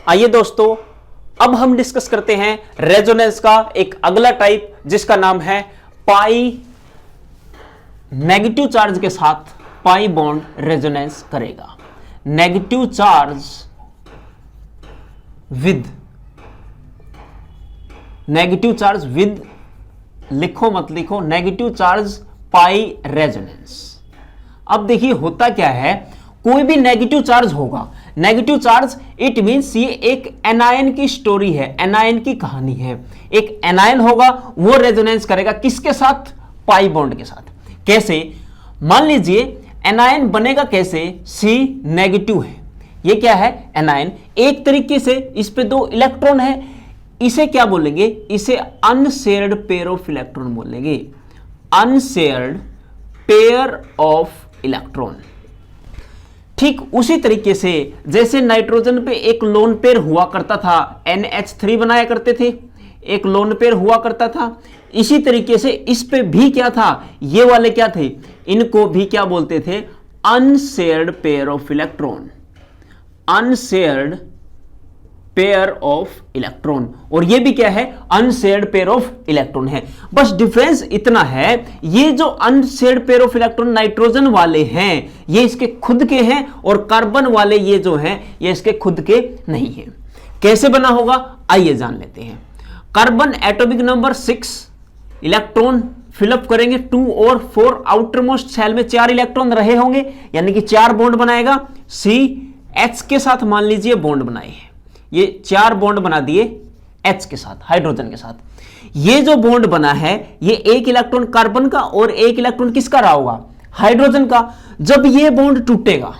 आइए दोस्तों, अब हम डिस्कस करते हैं रेजोनेंस का एक अगला टाइप जिसका नाम है पाई। नेगेटिव चार्ज के साथ पाई बॉन्ड रेजोनेंस करेगा। नेगेटिव चार्ज विद लिखो मत लिखो, नेगेटिव चार्ज पाई रेजोनेंस। अब देखिए होता क्या है, कोई भी नेगेटिव चार्ज होगा, नेगेटिव चार्ज इट मींस ये एक एनायन की स्टोरी है, एनायन की कहानी है। एक एनायन होगा वो रेजोनेंस करेगा किसके साथ? पाई बॉन्ड के साथ। कैसे? मान लीजिए एनायन बनेगा कैसे? C नेगेटिव है, ये क्या है? एनायन। एक तरीके से इस पे 2 इलेक्ट्रॉन है, इसे क्या बोलेंगे? इसे अनशेयर्ड पेयर ऑफ इलेक्ट्रॉन बोलेंगे। Unshared pair of electron. ठीक उसी तरीके से जैसे नाइट्रोजन पे एक लोन पेयर हुआ करता था, NH3 बनाया करते थे, एक लोन पेयर हुआ करता था, इसी तरीके से इस पे भी क्या था? ये वाले क्या थे? इनको भी क्या बोलते थे? Unshared pair of electron. Unshared pair of electron. और ये भी क्या है? अनशेयर्ड पेयर ऑफ इलेक्ट्रॉन है। बस डिफरेंस इतना है, ये जो unshared pair of electron nitrogen वाले हैं ये इसके खुद के हैं, और कार्बन वाले ये जो हैं ये इसके खुद के नहीं है। कैसे बना होगा आइए जान लेते हैं। Carbon atomic number 6 electron fill up करेंगे 2 और 4, आउटर मोस्ट शेल में 4 इलेक्ट्रॉन रहे होंगे, यानी कि 4 बॉन्ड बनाएगा। CH के साथ मान लीजिए बॉन्ड बनाए हैं, ये 4 बॉन्ड बना दिए H के साथ, हाइड्रोजन के साथ। ये जो बॉन्ड बना है ये एक इलेक्ट्रॉन कार्बन का और एक इलेक्ट्रॉन किसका रहा होगा? हाइड्रोजन का। जब ये बॉन्ड टूटेगा,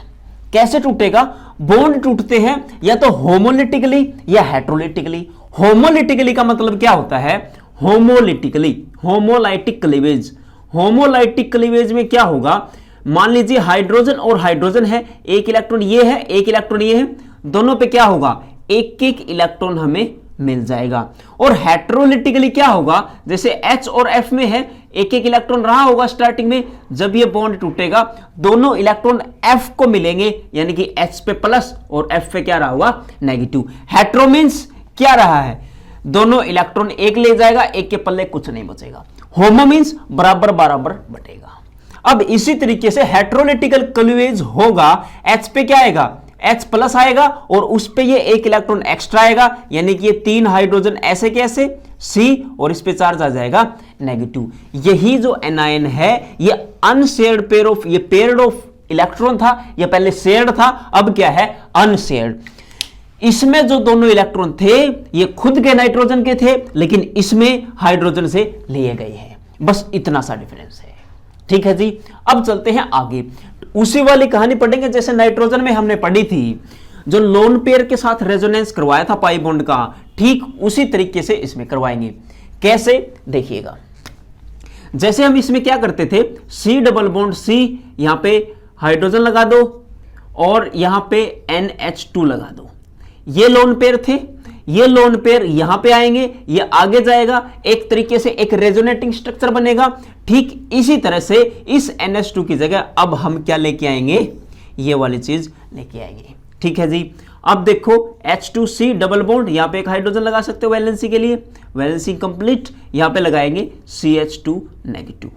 कैसे टूटेगा? बॉन्ड टूटते हैं या तो होमोलिटिकली या हेट्रोलिटिकली। होमोलिटिकली का मतलब क्या होता है? Homolytically, homolytic cleavage. Homolytic cleavage में क्या होगा? मान लीजिए हाइड्रोजन और हाइड्रोजन है, एक इलेक्ट्रॉन ये है, एक इलेक्ट्रॉन ये है, दोनों पे क्या होगा? एक एक इलेक्ट्रॉन हमें मिल जाएगा। और हेट्रोलिटिकली क्या होगा? जैसे H और F में है, एक एक इलेक्ट्रॉन रहा होगा स्टार्टिंग में, जब ये बॉन्ड टूटेगा दोनों इलेक्ट्रॉन F को मिलेंगे, यानी कि H पे प्लस और F पे क्या रहा हुआ? नेगेटिव। हेट्रो मींस क्या रहा है? दोनों इलेक्ट्रॉन एक ले जाएगा, एक के पल्ले कुछ नहीं बचेगा। होमो मींस बराबर बराबर बटेगा। अब इसी तरीके से हेट्रोलिटिकल क्लीवेज होगा, H पे क्या आएगा? H प्लस आएगा और उस पे ये एक इलेक्ट्रॉन एक्स्ट्रा आएगा, यानी कि ये 3 हाइड्रोजन ऐसे कैसे C, और इस पे चार्ज आ जाएगा नेगेटिव। यही जो एनायन है ये अनशेयर्ड पेयर ऑफ, ये पेयर्ड ऑफ इलेक्ट्रॉन था, ये पहले शेयर्ड था, अब क्या है? अनशेयर्ड। इसमें जो दोनों इलेक्ट्रॉन थे ये खुद के नाइट्रोजन के थे, लेकिन इसमें हाइड्रोजन से लिए गए हैं। बस इतना सा डिफरेंस है। ठीक है जी। अब चलते हैं आगे, उसी वाली कहानी पढ़ेंगे जैसे नाइट्रोजन में हमने पढ़ी थी, जो लोन पेयर के साथ रेजोनेंस करवाया था पाई बॉन्ड का, ठीक उसी तरीके से इसमें करवाएंगे। कैसे? देखिएगा। जैसे हम इसमें क्या करते थे, C डबल बॉन्ड C, यहां पे हाइड्रोजन लगा दो और यहां पे NH2 लगा दो। ये लोन पेयर थे, ये लोन पेयर यहां पे आएंगे, ये आगे जाएगा, एक तरीके से एक रेजोनेटिंग स्ट्रक्चर बनेगा। ठीक इसी तरह से इस NH2 की जगह अब हम क्या लेके आएंगे? ये वाली चीज लेके आएंगे। ठीक है जी। अब देखो H2C डबल बॉन्ड, यहां पे एक हाइड्रोजन लगा सकते हो वैलेंसी के लिए, वैलेंसी कंप्लीट, यहां पे लगाएंगे CH2 नेगेटिव।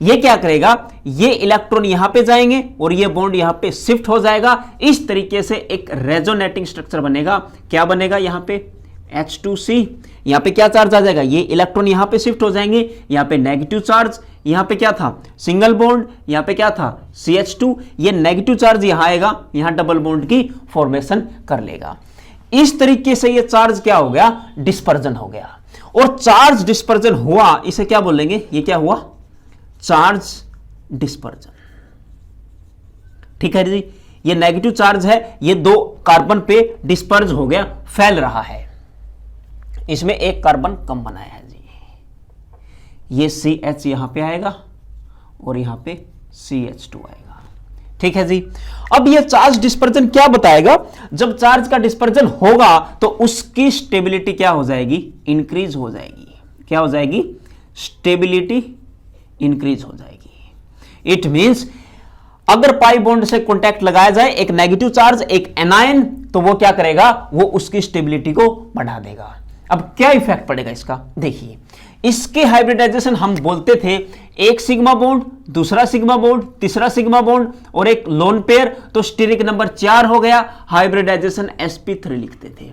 ये क्या करेगा? ये इलेक्ट्रॉन यहां पे जाएंगे और ये बॉन्ड यहां पे शिफ्ट हो जाएगा। इस तरीके से एक रेजोनेटिंग स्ट्रक्चर बनेगा। क्या बनेगा? यहां पे H2C, यहां पे क्या चार्ज आ जाएगा? ये इलेक्ट्रॉन यहां पे शिफ्ट हो जाएंगे, यहां पे नेगेटिव चार्ज, यहां पे क्या था? सिंगल बॉन्ड, यहां पे क्या था? CH2, ये नेगेटिव चार्ज यहां आएगा, यहां डबल बॉन्ड की फॉर्मेशन कर लेगा। इस तरीके से ये चार्ज क्या हो गया? डिस्पर्जन हो गया। और चार्ज डिस्पर्जन हुआ, इसे क्या बोलेंगे? ये क्या हुआ? Charge dispersion. ठीक है जी। ये नेगेटिव चार्ज है, ये 2 कार्बन पे डिस्पर्ज हो गया, फैल रहा है। इसमें एक कार्बन कम बनाया है जी। ये CH यहां पे आएगा और यहां पे CH2 आएगा। ठीक है जी। अब ये चार्ज डिस्पर्जन क्या बताएगा? जब चार्ज का डिस्पर्जन होगा तो उसकी स्टेबिलिटी क्या हो जाएगी? इंक्रीज हो जाएगी। क्या हो जाएगी? स्टेबिलिटी इंक्रीज हो जाएगी। इट मींस अगर पाई बॉन्ड से कॉन्टैक्ट लगाया जाए एक नेगेटिव चार्ज एक एनायन, तो वो क्या करेगा, वो उसकी स्टेबिलिटी को बढ़ा देगा। अब क्या इफेक्ट पड़ेगा इसका, देखिए इसके हाइब्रिडाइजेशन हम बोलते थे एक सिग्मा बॉन्ड, दूसरा सिग्मा बॉन्ड, तीसरा सिग्मा बॉन्ड और एक लोन पेयर, तो स्टीरिक नंबर 4 हो गया, हाइब्रिडाइजेशन sp3 लिखते थे।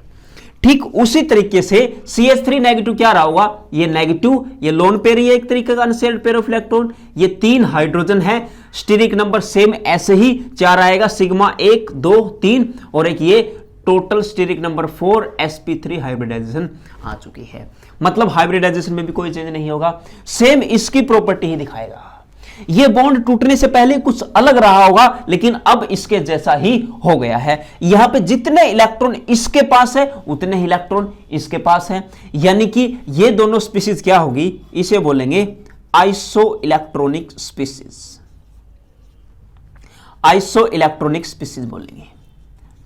ठीक उसी तरीके से CH3 नेगेटिव क्या रहा होगा, ये नेगेटिव, ये लोन पेयर, ये एक तरीके का अनसेल्ड पेयर ऑफ इलेक्ट्रॉन, ये 3 हाइड्रोजन है, स्टीरिक नंबर सेम ऐसे ही 4 आएगा, सिग्मा 1 2 3 और एक ये total steric number 4 sp3 hybridisation आ चुकी है। मतलब हाइब्रिडाइजेशन में भी कोई चेंज नहीं होगा, सेम इसकी प्रॉपर्टी ही दिखाएगा। ये बॉन्ड टूटने से पहले कुछ अलग रहा होगा, लेकिन अब इसके जैसा ही हो गया है। यहां पे जितने इलेक्ट्रॉन इसके पास है उतने ही इलेक्ट्रॉन इसके पास है, यानी कि ये दोनों स्पीसीज क्या होगी, इसे बोलेंगे iso electronic species, iso electronic species बोलेंगे।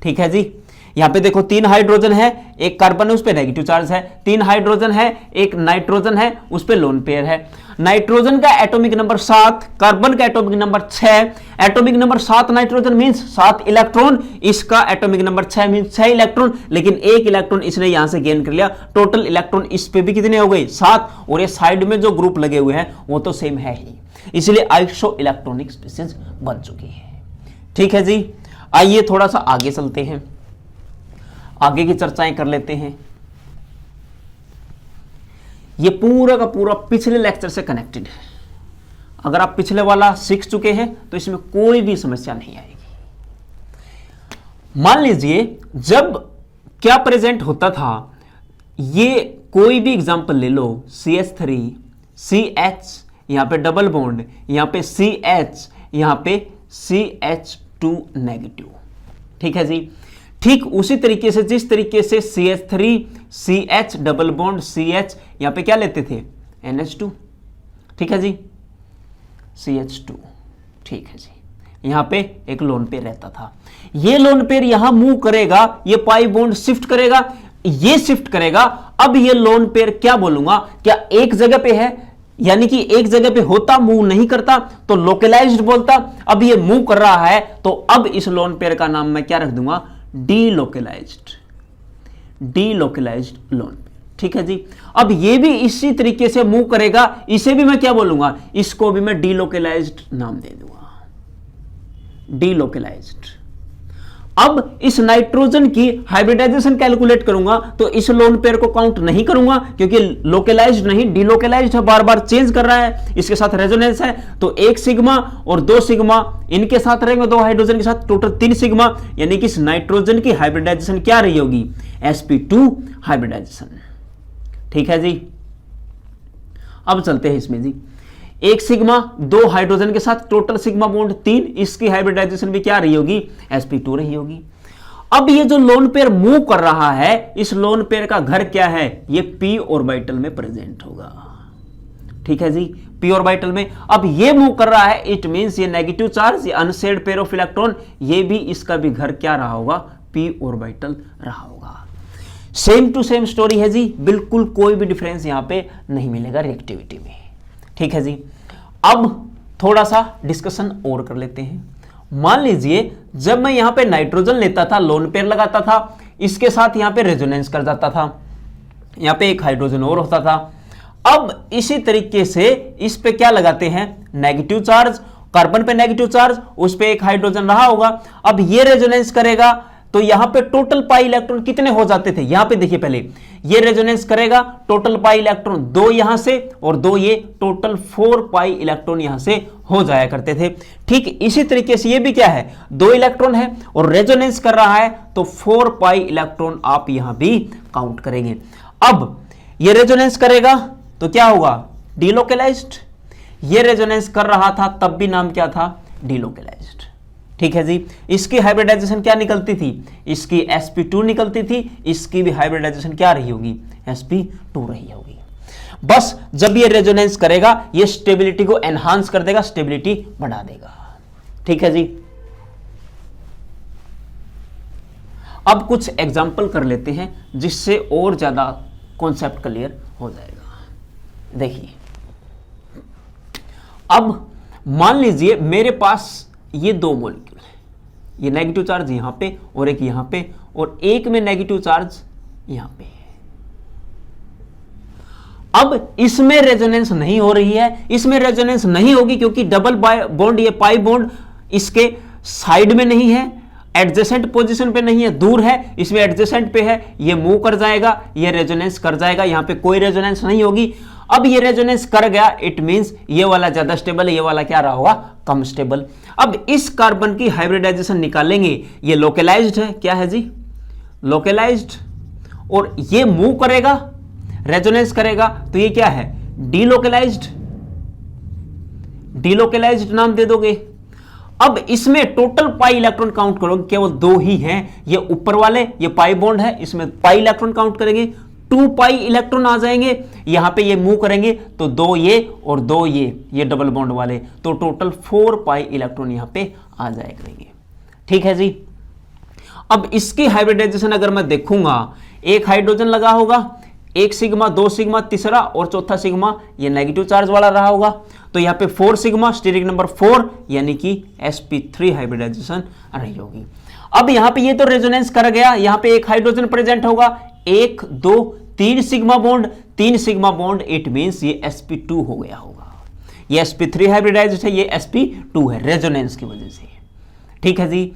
ठीक है जी, यहां पे देखो 3 हाइड्रोजन है, एक कार्बन है उस पे नेगेटिव चार्ज है, 3 हाइड्रोजन है, एक नाइट्रोजन है उस पे लोन पेयर है। नाइट्रोजन का एटॉमिक नंबर 7, कार्बन का atomic number 6, atomic number 7 nitrogen means 7 electron, इसका एटॉमिक नंबर 6 मींस 6 इलेक्ट्रॉन, लेकिन एक इलेक्ट्रॉन इसने यहां से गेन कर लिया, टोटल इलेक्ट्रॉन इस पे भी कितने हो गए 7, और ये साइड में जो ग्रुप लगे हुए हैं वो तो सेम है ही, इसलिए आइसो इलेक्ट्रॉनिक स्पीसीज बन चुकी है। ठीक है जी, आइए थोड़ा सा आगे चलते हैं, आगे की चर्चाएं कर लेते हैं। ये पूरा का पूरा पिछले लेक्चर से कनेक्टेड है, अगर आप पिछले वाला सीख चुके हैं तो इसमें कोई भी समस्या नहीं आएगी। मान लीजिए जब क्या प्रेजेंट होता था, ये कोई भी एग्जांपल ले लो, CH3 CH, यहां पे डबल बॉन्ड, यहां पे CH, यहां पे CH2 नेगेटिव। ठीक है जी, ठीक उसी तरीके से जिस तरीके से CH3 CH double bond CH, यहां पे क्या लेते थे NH2, ठीक है जी, CH2, ठीक है जी, यहां पे एक लोन पेयर रहता था, ये लोन पेयर यहां मूव करेगा, ये पाई बॉन्ड शिफ्ट करेगा, ये शिफ्ट करेगा। अब ये लोन पेयर क्या बोलूंगा, क्या एक जगह पे है, यानी कि एक जगह पे होता, मूव नहीं करता, तो लोकलाइज्ड बोलता। अब ये मूव कर रहा है, तो अब इस लोन पेयर का नाम मैं क्या रख दूंगा, डीलोकलाइज्ड, डीलोकलाइज्ड लोन पेयर। ठीक है जी, अब ये भी इसी तरीके से मूव करेगा, इसे भी मैं क्या बोलूंगा, इसको भी मैं डीलोकलाइज्ड नाम दे दूंगा, डीलोकलाइज्ड। अब इस नाइट्रोजन की हाइब्रिडाइजेशन कैलकुलेट करूंगा तो इस लोन पेयर को काउंट नहीं करूंगा, क्योंकि लोकलाइज्ड नहीं डीलोकलाइज्ड है, बार बार चेंज कर रहा है, इसके साथ रेजोनेंस है, तो 1 सिग्मा और 2 सिग्मा इनके साथ रहेंगे, 2 हाइड्रोजन के साथ टोटल 3 सिग्मा, यानी कि इस नाइट्रोजन की हाइब्रिडाइजेशन क्या रही होगी, sp2 हाइब्रिडाइजेशन। ठीक है जी, अब चलते हैं इसमें जी, 1 सिग्मा 2 हाइड्रोजन के साथ टोटल सिग्मा बॉन्ड 3, इसकी हाइब्रिडाइजेशन भी क्या रही होगी, sp2 रही होगी। अब ये जो लोन पेयर मूव कर रहा है, इस लोन पेयर का घर क्या है, ये p ऑर्बिटल में प्रेजेंट होगा। ठीक है जी, p ऑर्बिटल में। अब ये मूव कर रहा है, इट मींस ये नेगेटिव चार्ज, ये अनसेड पेयर ऑफ इलेक्ट्रॉन, ये भी इसका भी घर क्या रहा होगा, p ऑर्बिटल रहा होगा। सेम टू सेम स्टोरी है जी, बिल्कुल कोई भी डिफरेंस यहां पे नहीं मिलेगा रिएक्टिविटी में। ठीक है जी, अब थोड़ा सा डिस्कशन और कर लेते हैं। मान लीजिए जब मैं यहां पे नाइट्रोजन लेता था, लोन पेयर लगाता था, इसके साथ यहां पे रेजोनेंस कर जाता था, यहां पे एक हाइड्रोजन और होता था। अब इसी तरीके से इस पे क्या लगाते हैं, नेगेटिव चार्ज, कार्बन पे नेगेटिव चार्ज, उस पे एक हाइड्रोजन रहा होगा। अब ये रेजोनेंस करेगा तो यहां पे टोटल पाई इलेक्ट्रॉन कितने हो जाते थे, यहां पे देखिए पहले ये रेजोनेंस करेगा, टोटल पाई इलेक्ट्रॉन 2 यहां से और 2 ये, टोटल 4 पाई इलेक्ट्रॉन यहां से हो जाया करते थे। ठीक इसी तरीके से ये भी क्या है, 2 इलेक्ट्रॉन है और रेजोनेंस कर रहा है, तो 4 पाई इलेक्ट्रॉन आप यहां भी काउंट करेंगे। अब ये रेजोनेंस करेगा तो क्या होगा, डीलोकलाइज्ड। ये रेजोनेंस कर रहा था तब भी नाम क्या था, डीलोकलाइज्ड। ठीक है जी, इसकी हाइब्रिडाइजेशन क्या निकलती थी, इसकी sp2 निकलती थी, इसकी भी हाइब्रिडाइजेशन क्या रही होगी, sp2 रही होगी। बस जब ये रेजोनेंस करेगा, ये स्टेबिलिटी को एनहांस कर देगा, स्टेबिलिटी बढ़ा देगा। ठीक है जी, अब कुछ एग्जाम्पल कर लेते हैं जिससे और ज्यादा कॉन्सेप्ट क्लियर हो जाएगा। देखिए, अब मान लीजिए मेरे पास ये दो मॉलिक्यूल है, ये नेगेटिव चार्ज यहां पे और एक यहां पे, और एक में नेगेटिव चार्ज यहां पे है। अब इसमें रेजोनेंस नहीं हो रही है, इसमें रेजोनेंस नहीं होगी क्योंकि डबल बॉन्ड, ये पाई बॉन्ड इसके साइड में नहीं है, एडजेसेंट पोजीशन पे नहीं है, दूर है, इसमें एडजेसेंट पे है, ये मूव कर जाएगा, ये रेजोनेंस कर जाएगा, यहां पे कोई रेजोनेंस नहीं होगी। अब ये रेजोनेंस कर गया, इट मींस ये वाला ज्यादा स्टेबल है, ये वाला क्या रहा होगा, कम स्टेबल। अब इस कार्बन की हाइब्रिडाइजेशन निकालेंगे, ये लोकलाइज्ड है, क्या है जी, लोकलाइज्ड, और ये मूव करेगा, रेजोनेंस करेगा, तो ये क्या है, डीलोकलाइज्ड, डीलोकलाइज्ड नाम दे दोगे। अब इसमें टोटल पाई इलेक्ट्रॉन काउंट करोगे, केवल दो ही हैं, ये ऊपर वाले, ये पाई बॉन्ड है, इसमें पाई इलेक्ट्रॉन काउंट करेंगे, 2 पाई इलेक्ट्रॉन आ जाएंगे, यहां पे ये मूव करेंगे तो 2 ये और 2 ये डबल बॉन्ड वाले, तो टोटल 4 पाई इलेक्ट्रॉन यहां पे आ जाए करेंगे। ठीक है जी। अब इसकी हाइब्रिडाइजेशन अगर मैं देखूंगा, एक हाइड्रोजन लगा होगा, एक सिग्मा, 2 सिग्मा, तीसरा और चौथा सिग्मा ये नेगेटिव चार्ज वाला रहा होगा, तो यहाँ पे 4 सिग्मा, स्टीरिक नंबर 4, यानी कि sp3 हाइब्रिडाइजेशन रही होगी। अब यहाँ पे ये तो रेजोनेंस कर गया, यहाँ पे एक हाइड्रोजन प्रेजेंट होगा, 1 2 3 sigma bond, 3 sigma bond, it means ये sp2 हो गया होगा। ये sp3 हाइब्रिडाइजेशन है, ये sp2 है रेजोनेंस की वजह से। ठीक है जी।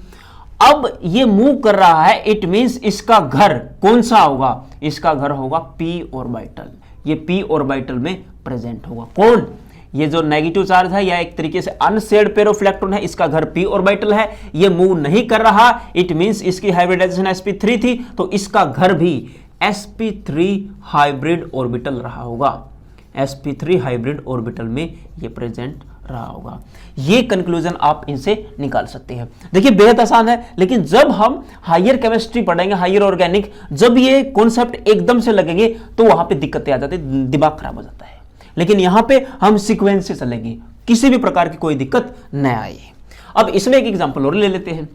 अब ये मूव कर रहा है, इट मींस इसका घर कौन सा होगा, इसका घर होगा p ऑर्बिटल, ये p ऑर्बिटल में प्रेजेंट होगा। कौन, ये जो नेगेटिव चार्ज है या एक तरीके से अनशेयर्ड पेयर ऑफ इलेक्ट्रॉन है, इसका घर p ऑर्बिटल है, ये मूव नहीं कर रहा, इट मींस इसकी हाइब्रिडाइजेशन sp3 थी, तो इसका घर भी sp3 हाइब्रिड ऑर्बिटल रहा होगा, sp3 हाइब्रिड ऑर्बिटल में ये प्रेजेंट रहा होगा। ये कंक्लूजन आप इनसे निकाल सकते हैं। देखिए बेहद आसान है, लेकिन जब हम हायर केमिस्ट्री पढ़ेंगे, हायर ऑर्गेनिक, जब ये कॉन्सेप्ट एकदम से लगेंगे तो वहां पे दिक्कतें आ जाती है, दिमाग खराब हो जाता है। लेकिन यहां पे हम सीक्वेंस से चलेंगे, किसी भी प्रकार की कोई दिक्कत न आए। अब इसमें एक एग्जांपल और ले लेते हैं।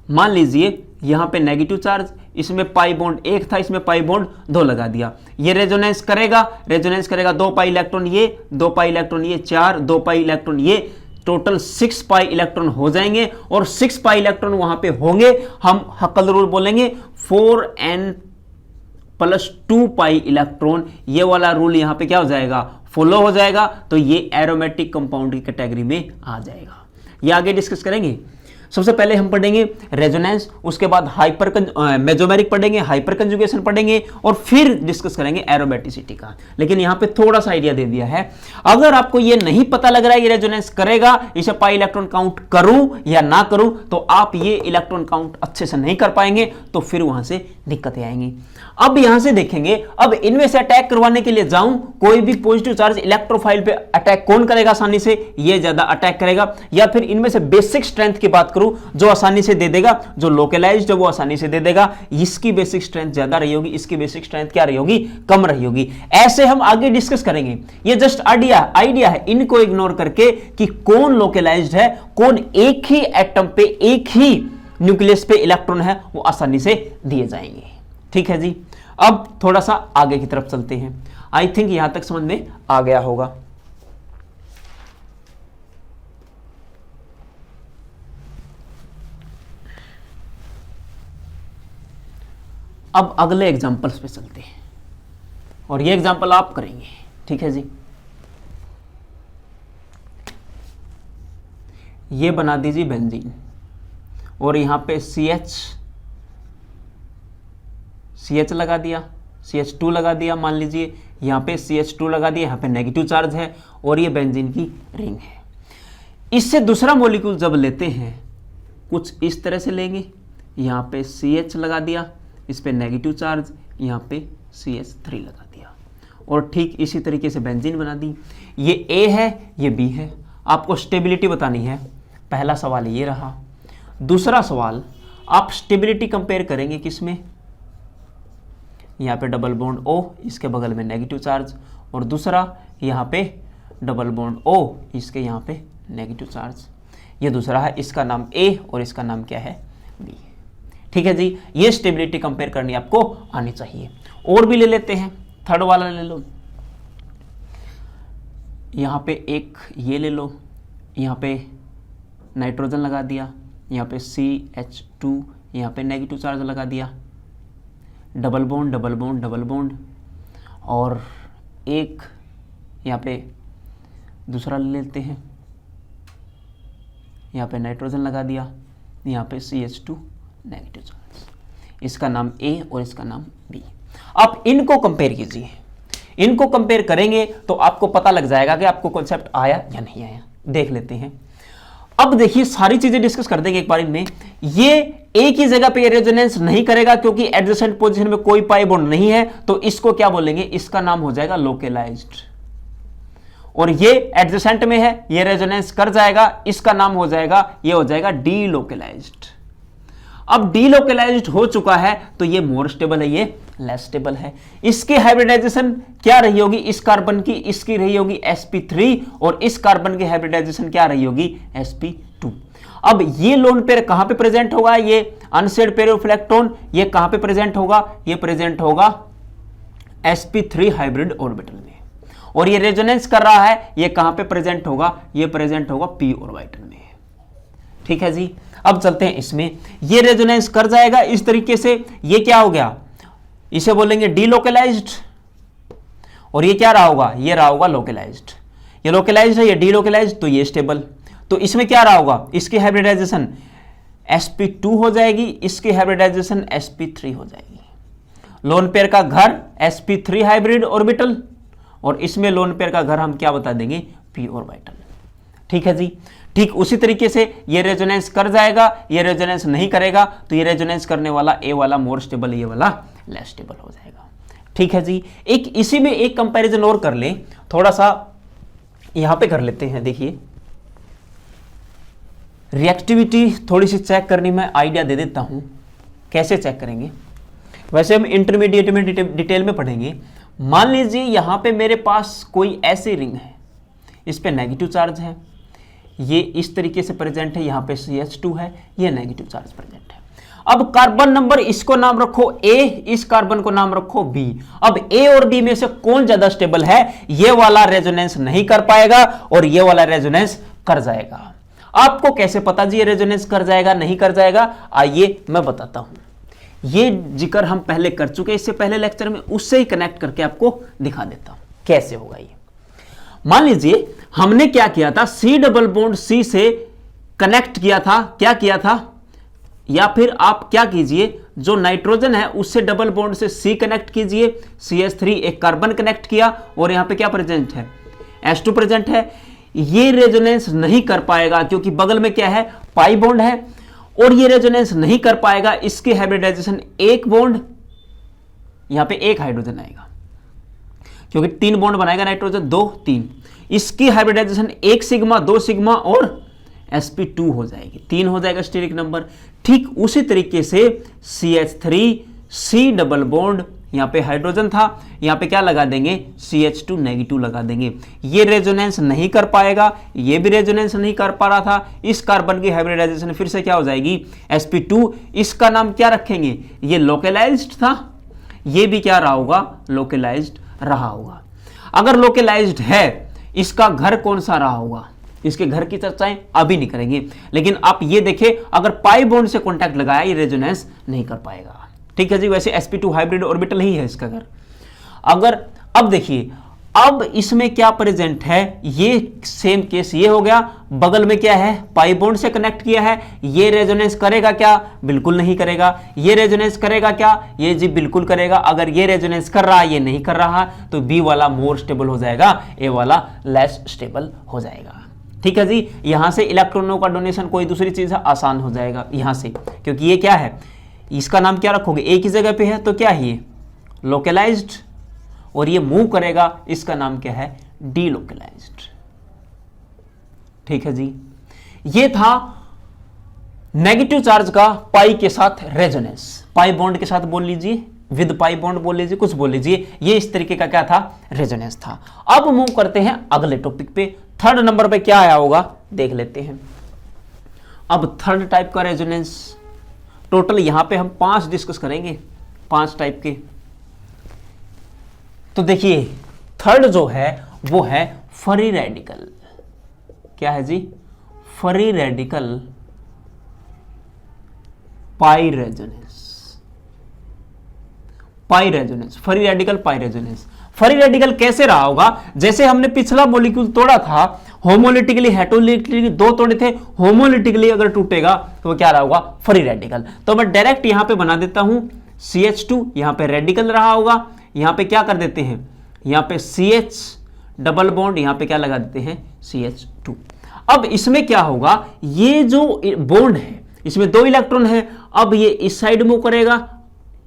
मान लीजिए यहां पे नेगेटिव चार्ज, इसमें पाई बॉन्ड 1 था, इसमें पाई बॉन्ड 2 लगा दिया, ये रेजोनेंस करेगा, 2 पाई इलेक्ट्रॉन ये, 2 पाई इलेक्ट्रॉन ये, 4, 2 पाई इलेक्ट्रॉन ये, टोटल 6 पाई इलेक्ट्रॉन हो जाएंगे, और 6 पाई इलेक्ट्रॉन वहां पे होंगे, हम हक्कल रूल बोलेंगे 4n + 2 पाई इलेक्ट्रॉन, ये वाला रूल यहां पे क्या हो जाएगा, फॉलो हो जाएगा, तो ये एरोमेटिक कंपाउंड की कैटेगरी में आ जाएगा। ये आगे डिस्कस करेंगे। सबसे पहले हम पढ़ेंगे रेजोनेंस, उसके बाद मेसोमेरिक पढ़ेंगे, हाइपर कंजुगेशन पढ़ेंगे, और फिर डिस्कस करेंगे एरोमेटिसिटी का। लेकिन यहां पे थोड़ा सा आइडिया दे दिया है, अगर आपको ये नहीं पता लग रहा है ये रेजोनेंस करेगा, इसे पाई इलेक्ट्रॉन काउंट करूं या ना करूं, तो आप ये इलेक्ट्रॉन काउंट अच्छे से नहीं कर पाएंगे, तो फिर वहां से दिक्कतें आएंगी। अब यहां से देखेंगे, अब इनमें से अटैक करवाने के लिए जाऊं, कोई भी पॉजिटिव चार्ज इलेक्ट्रोफाइल पे अटैक कौन करेगा आसानी से, ये ज्यादा अटैक करेगा, या फिर इनमें से बेसिक स्ट्रेंथ की बात करूं, जो आसानी से दे देगा, जो लोकलाइज्ड है वो आसानी से दे देगा, इसकी बेसिक स्ट्रेंथ ज्यादा रही होगी, इसकी बेसिक स्ट्रेंथ क्या रही होगी, कम रही होगी। ऐसे हम आगे डिस्कस करेंगे। ये जस्ट आइडिया है, इनको इग्नोर करके कि कौन लोकलाइज्ड है, कौन एक ही एटम पे, एक ही न्यूक्लियस पे इलेक्ट्रॉन है, वो आसानी से दिए जाएंगे। ठीक है जी। अब थोड़ा सा आगे की तरफ चलते हैं। आई थिंक यहां तक समझ में आ गया होगा। अब अगले एग्जांपल्स पे चलते हैं, और ये एग्जांपल आप करेंगे। ठीक है जी। ये बना दीजिए बेंजीन, और यहां पे CH लगा दिया, CH2 लगा दिया, मान लीजिए यहां पे CH2 लगा दिया, यहां पे नेगेटिव चार्ज है, और ये बेंजीन की रिंग है। इससे दूसरा मॉलिक्यूल जब लेते हैं, कुछ इस तरह से लेंगे, यहां पे CH लगा दिया, इस पे नेगेटिव चार्ज, यहाँ पे CH3 लगा दिया, और ठीक इसी तरीके से बेंजीन बना दी। ये A है, ये B है। आपको स्टेबिलिटी बतानी है। पहला सवाल ये रहा। दूसरा सवाल, आप स्टेबिलिटी कंपेयर करेंगे किसमें, यहाँ पे डबल बॉन्ड O, इसके बगल में नेगेटिव चार्ज, और दूसरा यहाँ पे डबल बॉन्ड O, इसके यहाँ पे नेगेटिव चार्ज। ये दूसरा है, इसका नाम A और इसका नाम क्या है, B। ठीक है जी। ये स्टेबिलिटी कंपेयर करनी आपको आनी चाहिए। और भी ले लेते हैं, थर्ड वाला ले लो, यहाँ पे एक ये ले लो, यहाँ पे नाइट्रोजन लगा दिया, यहाँ पे CH2, यहाँ पे नेगेटिव चार्ज लगा दिया, double bond double bond double bond, और एक यहाँ पे दूसरा ले लेते हैं, यहाँ पे नाइट्रोजन लगा दिया, यहाँ पे CH2 नेगेटिव चार्ज, इसका नाम A और इसका नाम B। आप इनको कंपेयर कीजिए, इनको कंपेयर करेंगे तो आपको पता लग जाएगा कि आपको कॉन्सेप्ट आया या नहीं आया। देख लेते हैं। अब देखिए सारी चीजें डिस्कस कर देंगे एक बार इनमें। ये एक ही जगह पे रेजोनेंस नहीं करेगा क्योंकि एडजेसेंट पोजीशन में कोई पाई बॉन्ड नहीं है, तो इसको क्या बोलेंगे, इसका नाम हो जाएगा लोकलाइज्ड। और ये एडजेसेंट में है, ये रेजोनेंस कर जाएगा, इसका नाम हो जाएगा, ये हो जाएगा डीलोकलाइज्ड। अब डीलोकलाइज्ड हो चुका है तो ये मोर स्टेबल है, ये लेस स्टेबल है। इसकी हाइब्रिडाइजेशन क्या रही होगी, इस कार्बन की, इसकी रही होगी sp3 और इस कार्बन की हाइब्रिडाइजेशन क्या रही होगी, sp2। अब ये लोन पेयर कहां पे प्रेजेंट होगा, ये अनसेड पेयर ऑफ इलेक्ट्रॉन, ये कहां पे प्रेजेंट होगा, ये प्रेजेंट होगा sp3 हाइब्रिड ऑर्बिटल में। और ये रेजोनेंस कर रहा है, ये कहां पे प्रेजेंट होगा, ये प्रेजेंट होगा p ऑर्बिटल में। ठीक है जी। अब चलते हैं इसमें, ये रेजोनेंस कर जाएगा इस तरीके से, ये क्या हो गया, इसे बोलेंगे डीलोकलाइज्ड, और ये क्या रहा होगा, ये रहा होगा लोकलाइज्ड। ये लोकलाइज्ड है, ये डीलोकलाइज्ड, तो ये स्टेबल। तो इसमें क्या रहा होगा, इसकी हाइब्रिडाइजेशन sp2 हो जाएगी, इसकी हाइब्रिडाइजेशन sp3 हो जाएगी। लोन पेयर का घर sp3 हाइब्रिड ऑर्बिटल, और इसमें लोन पेयर का घर हम क्या बता देंगे, p ऑर्बिटल। ठीक है जी। ठीक उसी तरीके से ये रेजोनेंस कर जाएगा, ये रेजोनेंस नहीं करेगा, तो ये रेजोनेंस करने वाला ए वाला मोर स्टेबल, ये वाला लेस स्टेबल हो जाएगा। ठीक है जी। एक इसी में एक कंपैरिजन और कर लें, थोड़ा सा यहां पे कर लेते हैं। देखिए रिएक्टिविटी थोड़ी सी चेक करनी, मैं आइडिया दे देता हूं कैसे चेक करेंगे। वैसे हम इंटरमीडिएट में डिटेल में पढ़ेंगे। मान लीजिए यहां पे मेरे पास कोई ऐसी रिंग है, इस पे नेगेटिव चार्ज है, ये इस तरीके से प्रेजेंट है, यहां पे CH2 है, ये नेगेटिव चार्ज प्रेजेंट है। अब कार्बन नंबर इसको नाम रखो A, इस कार्बन को नाम रखो B। अब A और B में से कौन ज्यादा स्टेबल है, ये वाला रेजोनेंस नहीं कर पाएगा और ये वाला रेजोनेंस कर जाएगा। आपको कैसे पता जी ये रेजोनेंस कर जाएगा नहीं कर जाएगा, आइए मैं बताता हूं। ये जिक्र हम पहले कर चुके इससे पहले लेक्चर में, उससे ही कनेक्ट करके आपको दिखा देता हूं कैसे होगा ये। मान लीजिए हमने क्या किया था, C डबल बॉन्ड C से कनेक्ट किया था, क्या किया था, या फिर आप क्या कीजिए, जो नाइट्रोजन है उससे डबल बॉन्ड से C कनेक्ट कीजिए, CH3 एक कार्बन कनेक्ट किया, और यहां पे क्या प्रेजेंट है, H2 प्रेजेंट है। ये रेजोनेंस नहीं कर पाएगा क्योंकि बगल में क्या है, पाई बॉन्ड है, और ये रेजोनेंस नहीं कर पाएगा। इसकी हाइब्रिडाइजेशन एक बॉन्ड, यहां पे एक हाइड्रोजन आएगा क्योंकि 3 बॉन्ड बनाएगा नाइट्रोजन, 2 3। इसकी हाइब्रिडाइजेशन 1 सिग्मा 2 सिग्मा और sp2 हो जाएगी, 3 हो जाएगा स्टीरिक नंबर। ठीक उसी तरीके से CH3 C डबल बॉन्ड, यहां पे हाइड्रोजन था, यहां पे क्या लगा देंगे, CH2 नेगेटिव लगा देंगे। ये रेजोनेंस नहीं कर पाएगा, ये भी रेजोनेंस नहीं कर पा रहा था। इस कार्बन की हाइब्रिडाइजेशन फिर से क्या हो जाएगी, sp2। इसका नाम क्या रखेंगे, ये लोकलाइज्ड था, ये भी क्या रहा होगा, लोकलाइज्ड रहा होगा। अगर लोकलाइज्ड है, इसका घर कौन सा रहा होगा, इसके घर की चर्चाएं अभी नहीं करेंगे, लेकिन आप ये देखें अगर पाई बॉन्ड से कांटेक्ट लगाया ये रेजोनेंस नहीं कर पाएगा। ठीक है जी। वैसे sp2 हाइब्रिड ऑर्बिटल ही है इसका घर। अगर अब देखिए, अब इसमें क्या प्रेजेंट है, ये सेम केस ये हो गया, बगल में क्या है, पाई बॉन्ड से कनेक्ट किया है। ये रेजोनेंस करेगा क्या, बिल्कुल नहीं करेगा। ये रेजोनेंस करेगा क्या, ये जी बिल्कुल करेगा। अगर ये रेजोनेंस कर रहा है, ये नहीं कर रहा, तो बी वाला मोर स्टेबल हो जाएगा, ए वाला लेस स्टेबल हो जाएगा। ठीक है जी। यहां से इलेक्ट्रॉनों का डोनेशन कोई दूसरी चीज है, आसान हो जाएगा यहां से, क्योंकि ये क्या है, इसका नाम क्या रखोगे, एक ही जगह पे है, तो क्या है ये लोकलाइज्ड, और ये मूव करेगा, इसका नाम क्या है, डीलोकलाइज्ड। ठीक है जी। ये था नेगेटिव चार्ज का पाई के साथ रेजोनेंस। पाई बॉन्ड के साथ बोल लीजिए, विद पाई बॉन्ड बोल लीजिए, कुछ बोल लीजिए, ये इस तरीके का क्या था, रेजोनेंस था। अब मूव करते हैं अगले टॉपिक पे। थर्ड नंबर पे क्या आया होगा देख लेते हैं। अब थर्ड टाइप का रेजोनेंस, टोटल यहां पे हम 5 डिस्कस करेंगे, 5 टाइप के। तो देखिए थर्ड जो है वो है फ्री रेडिकल। क्या है जी, फ्री रेडिकल पाई रेजोनेंस। पाई रेजोनेंस, फ्री रेडिकल पाई रेजोनेंस। फ्री रेडिकल कैसे रहा होगा? जैसे हमने पिछला मॉलिक्यूल तोड़ा था, होमोलिटिकली हेटेरोलिटिकली दो तोड़े थे, होमोलिटिकली अगर टूटेगा तो वो क्या रहा होगा? Free radical. तो मैं डायरेक्ट यहां पे बना देता हूं CH2, यहां पे रेडिकल रहा होगा, यहां पे क्या कर देते हैं, यहां पे CH डबल बॉन्ड, यहां पे क्या लगा देते हैं CH2। अब इसमें क्या होगा, ये जो बॉन्ड है इसमें 2 इलेक्ट्रॉन है, अब ये इस साइड मूव करेगा,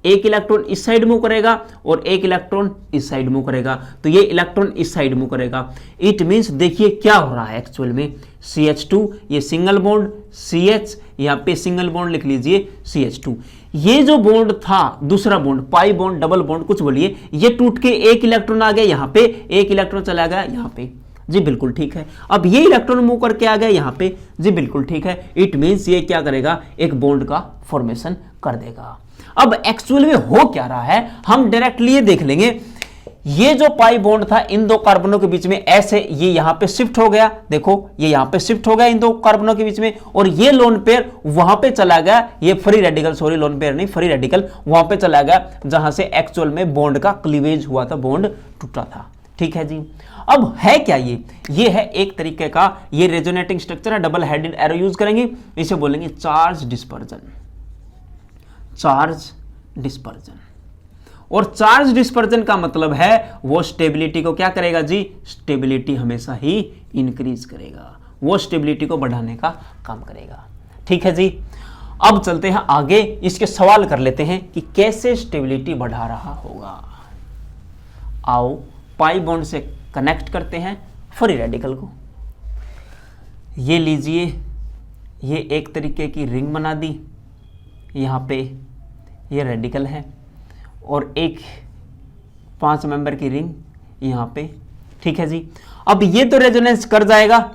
एक इलेक्ट्रॉन इस साइड मूव करेगा और एक इलेक्ट्रॉन इस साइड मूव करेगा, तो ये इलेक्ट्रॉन इस साइड मूव करेगा। इट मींस देखिए क्या हो रहा है एक्चुअल में, CH2 ये सिंगल बॉन्ड, CH यहां पे सिंगल बॉन्ड लिख लीजिए CH2। ये जो बॉन्ड था दूसरा bond, pi bond double bond कुछ बोलिए, ये टूट के एक इलेक्ट्रॉन आ गया यहां पे, एक इलेक्ट्रॉन चला गया यहां पे, जी बिल्कुल ठीक है। अब ये इलेक्ट्रॉन मूव करके आ गया यहां पे, जी बिल्कुल ठीक है। इट मींस ये क्या करेगा, एक बॉन्ड का फॉर्मेशन कर देगा। अब एक्चुअल में हो क्या रहा है हम डायरेक्टली ये देख लेंगे। ये जो पाई बॉन्ड था इन दो कार्बनों के बीच में, ऐसे ये यहां पे शिफ्ट हो गया, देखो ये यहां पे शिफ्ट हो गया इन दो कार्बनों के बीच में, और ये लोन पेयर वहां पे चला गया, ये free radical, sorry lone pair नहीं फ्री रेडिकल वहां पे चला गया जहां से एक्चुअल में बॉन्ड का क्लीवेज हुआ था, बॉन्ड टूटा था। ठीक है जी। अब है क्या ये है एक तरीके का ये रेजोनेटिंग स्ट्रक्चर है, डबल हेडेड एरो यूज करेंगे, इसे बोलेंगे चार्ज डिस्पर्जन। चार्ज डिस्पर्जन, और चार्ज डिस्पर्जन का मतलब है वो स्टेबिलिटी को क्या करेगा जी, स्टेबिलिटी हमेशा ही इंक्रीज करेगा, वो स्टेबिलिटी को बढ़ाने का काम करेगा। ठीक है जी। अब चलते हैं आगे, इसके सवाल कर लेते हैं कि कैसे स्टेबिलिटी बढ़ा रहा होगा। आओ पाई बॉन्ड से कनेक्ट करते हैं फ्री रेडिकल को। ये लीजिए, ये एक तरीके की रिंग बना दी, यहाँ पे ये रेडिकल है और एक 5 मेंबर की रिंग यहाँ पे। ठीक है जी। अब ये तो रेजोनेंस कर जाएगा,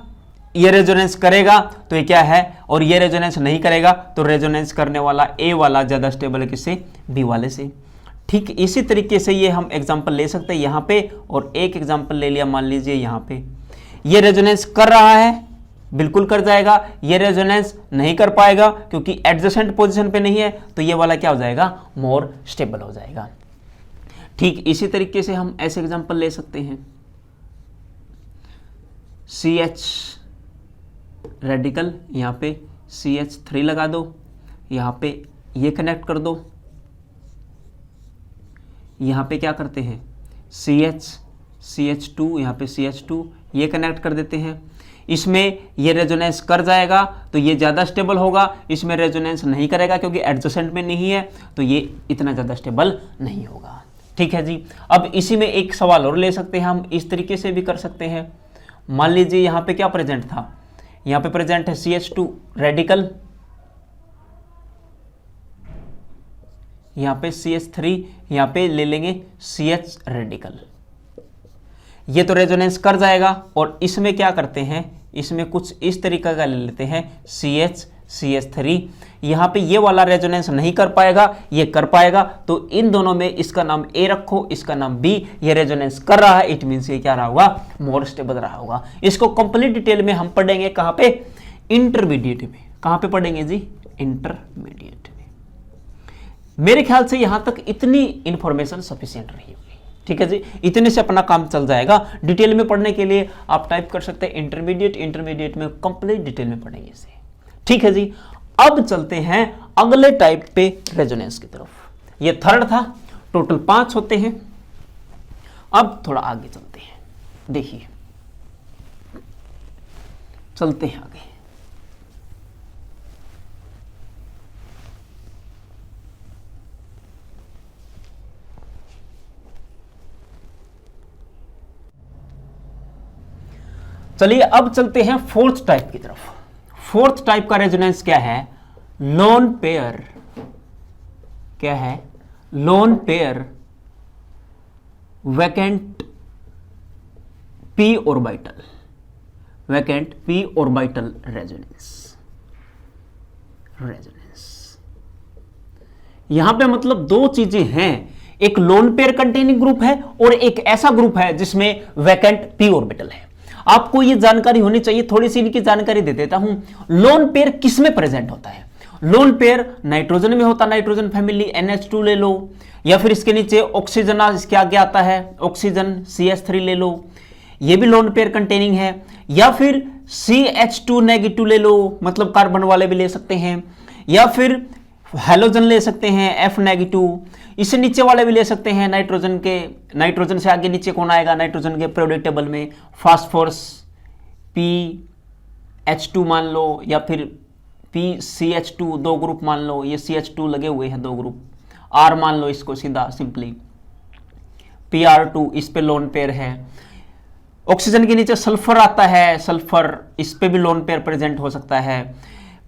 ये रेजोनेंस करेगा तो ये क्या है, और ये रेजोनेंस नहीं करेगा तो रेजोनेंस करने वाला ए वाला ज़्यादा स्टेबल है किससे, बी वाले से। ठीक इसी तरीके से ये हम एग्जाम्पल ले सकते हैं यहाँ पे, और एक एग्जाम्पल ले लिया मान लीजिए यहाँ पे, ये रेजोनेंस कर रहा है बिल्कुल कर जाएगा, ये रेजोनेंस नहीं कर पाएगा क्योंकि एडजेसेंट पोजीशन पे नहीं है, तो ये वाला क्या हो जाएगा, मोर स्टेबल हो जाएगा। ठीक इसी तरीके से हम ऐसे एग्जांपल ले सकते हैं, CH रेडिकल, यहाँ पे CH3 लगा दो, यहाँ पे ये कनेक्ट कर दो, यहाँ पे क्या करते हैं CH2, यहाँ पे CH2 ये कनेक्ट कर देते हैं। इसमें ये रेजोनेंस कर जाएगा तो ये ज़्यादा स्टेबल होगा, इसमें रेजोनेंस नहीं करेगा क्योंकि एडजेसेंट में नहीं है, तो ये इतना ज़्यादा स्टेबल नहीं होगा। ठीक है जी। अब इसी में एक सवाल और ले सकते हैं हम, इस तरीके से भी कर सकते हैं। मान लीजिए यहाँ पे क्या प्रेजेंट था, यहाँ पे प्रेजेंट है CH2 रेडिकल, यहाँ पे CH3, यहाँ पे ले लेंगे CH रेडिकल, ये तो रेजोनेंस कर जाएगा। और इसमें क्या करते हैं, इसमें कुछ इस तरीका का ले लेते हैं CH3, यहाँ पे ये वाला रेजोनेंस नहीं कर पाएगा, ये कर पाएगा, तो इन दोनों में इसका नाम A रखो, इसका नाम B, ये रेजोनेंस कर रहा है, इट मीन्स ये क्या रहा होगा, मोर स्टेबल रहा होगा। इसको कंप्लीट डिटेल में हम पढ़ेंगे कहाँ पे, इंटरमीडिएट में। कहाँ पे पढ़ेंगे जी, इंटरमीडिएट में। मेरे ख्याल से यहां तक इतनी इंफॉर्मेशन सफिशिएंट रही होगी। ठीक है जी, इतने से अपना काम चल जाएगा। डिटेल में पढ़ने के लिए आप टाइप कर सकते हैं इंटरमीडिएट, इंटरमीडिएट में कंप्लीट डिटेल में पढ़ेंगे इसे। ठीक है जी। अब चलते हैं अगले टाइप पे, रेजोनेंस की तरफ। ये थर्ड था, टोटल 5 होते हैं। अब थोड़ा आगे चलते हैं, देखिए चलते हैं आगे। चलिए अब चलते हैं फोर्थ टाइप की तरफ। फोर्थ टाइप का रेजोनेंस क्या है, लोन पेयर। क्या है, lone pair vacant p orbital, vacant p orbital resonance. यहां पे मतलब दो चीजें हैं, एक लोन पेयर कंटेनिंग ग्रुप है और एक ऐसा ग्रुप है जिसमें वैकेंट p ऑर्बिटल है। आपको ये जानकारी होनी चाहिए, थोड़ी सी इनकी जानकारी दे देता हूं। लोन पेयर किस में प्रेजेंट होता है? लोन पेयर नाइट्रोजन में होता है, नाइट्रोजन फैमिली NH2 ले लो, या फिर इसके नीचे ऑक्सीजन इसके आगे आता है ऑक्सीजन CH3 ले लो, ये भी लोन पेयर कंटेनिंग है। या फिर CH2 नेगेटिव ले लो, मतलब कार्बन वाले भी ले सकते हैं, या फिर हेलोजन ले सकते हैं F नेगेटिव, इससे नीचे वाले भी ले सकते हैं नाइट्रोजन के। नाइट्रोजन से आगे नीचे कौन आएगा नाइट्रोजन के पीरियोडिक टेबल में? फास्फोरस PH2 मान लो, या फिर PCH2, दो ग्रुप मान लो, ये CH2 लगे हुए हैं दो ग्रुप, R मान लो इसको सीधा सिंपली, PR2 इस पे लोन पेयर है। ऑक्सीजन के नीचे सल्फर आता है, सल्फर इस पे भी लोन पेयर प्रेजेंट हो सकता है।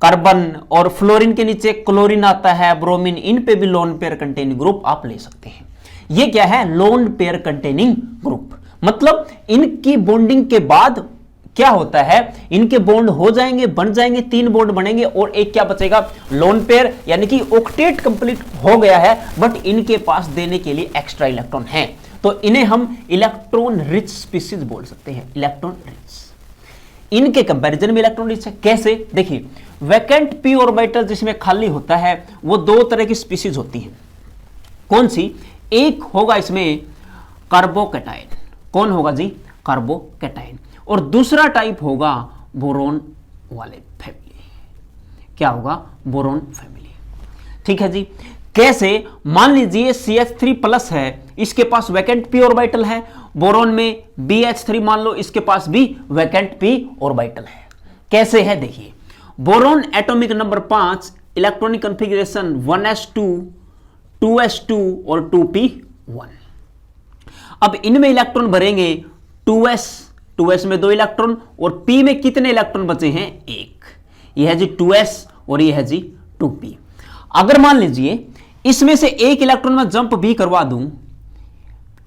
कार्बन और फ्लोरीन के नीचे क्लोरीन आता है, ब्रोमीन, इन पे भी लोन पेयर कंटेनिंग ग्रुप आप ले सकते हैं। ये क्या है? Lone pair containing group. मतलब इनकी बॉन्डिंग के बाद क्या होता है, इनके बॉन्ड हो जाएंगे, बन जाएंगे, 3 बॉन्ड बनेंगे और एक क्या बचेगा? लोन पेयर, यानी कि ऑक्टेट कंप्लीट हो गया है, बट इनके पास देने के लिए एक्स्ट्रा इलेक्ट्रॉन है, तो इन्हें हम इलेक्ट्रॉन रिच स्पीसीज बोल सकते हैं। इलेक्ट्रॉन रिच इनके कंपैरिजन में इलेक्ट्रॉन रिच है। कैसे? देखिए, वैकेंट p ऑर्बिटल जिसमें खाली होता है वो 2 तरह की स्पीसीज होती हैं। कौन सी? एक होगा इसमें कार्बोकैटायन। कौन होगा जी? कार्बोकैटायन। और दूसरा टाइप होगा बोरोन वाले फैमिली। क्या होगा? Boron family. ठीक है जी। कैसे? मान लीजिए CH3 प्लस है, इसके पास वैकेंट p ऑर्बिटल है, बोरोन में BH3 मान लो, इसके पास भी वैकेंट p ऑर्बिटल है। कैसे है? देखिए, boron atomic number 5, electronic configuration 1s2, 2s2 और 2p1। अब इनमें इलेक्ट्रॉन भरेंगे 2s में 2 इलेक्ट्रॉन, और p में कितने इलेक्ट्रॉन बचे हैं? 1। यह है जी 2s और यह है जी 2p। अगर मान लीजिए इसमें से 1 इलेक्ट्रॉन में जंप भी करवा दूं,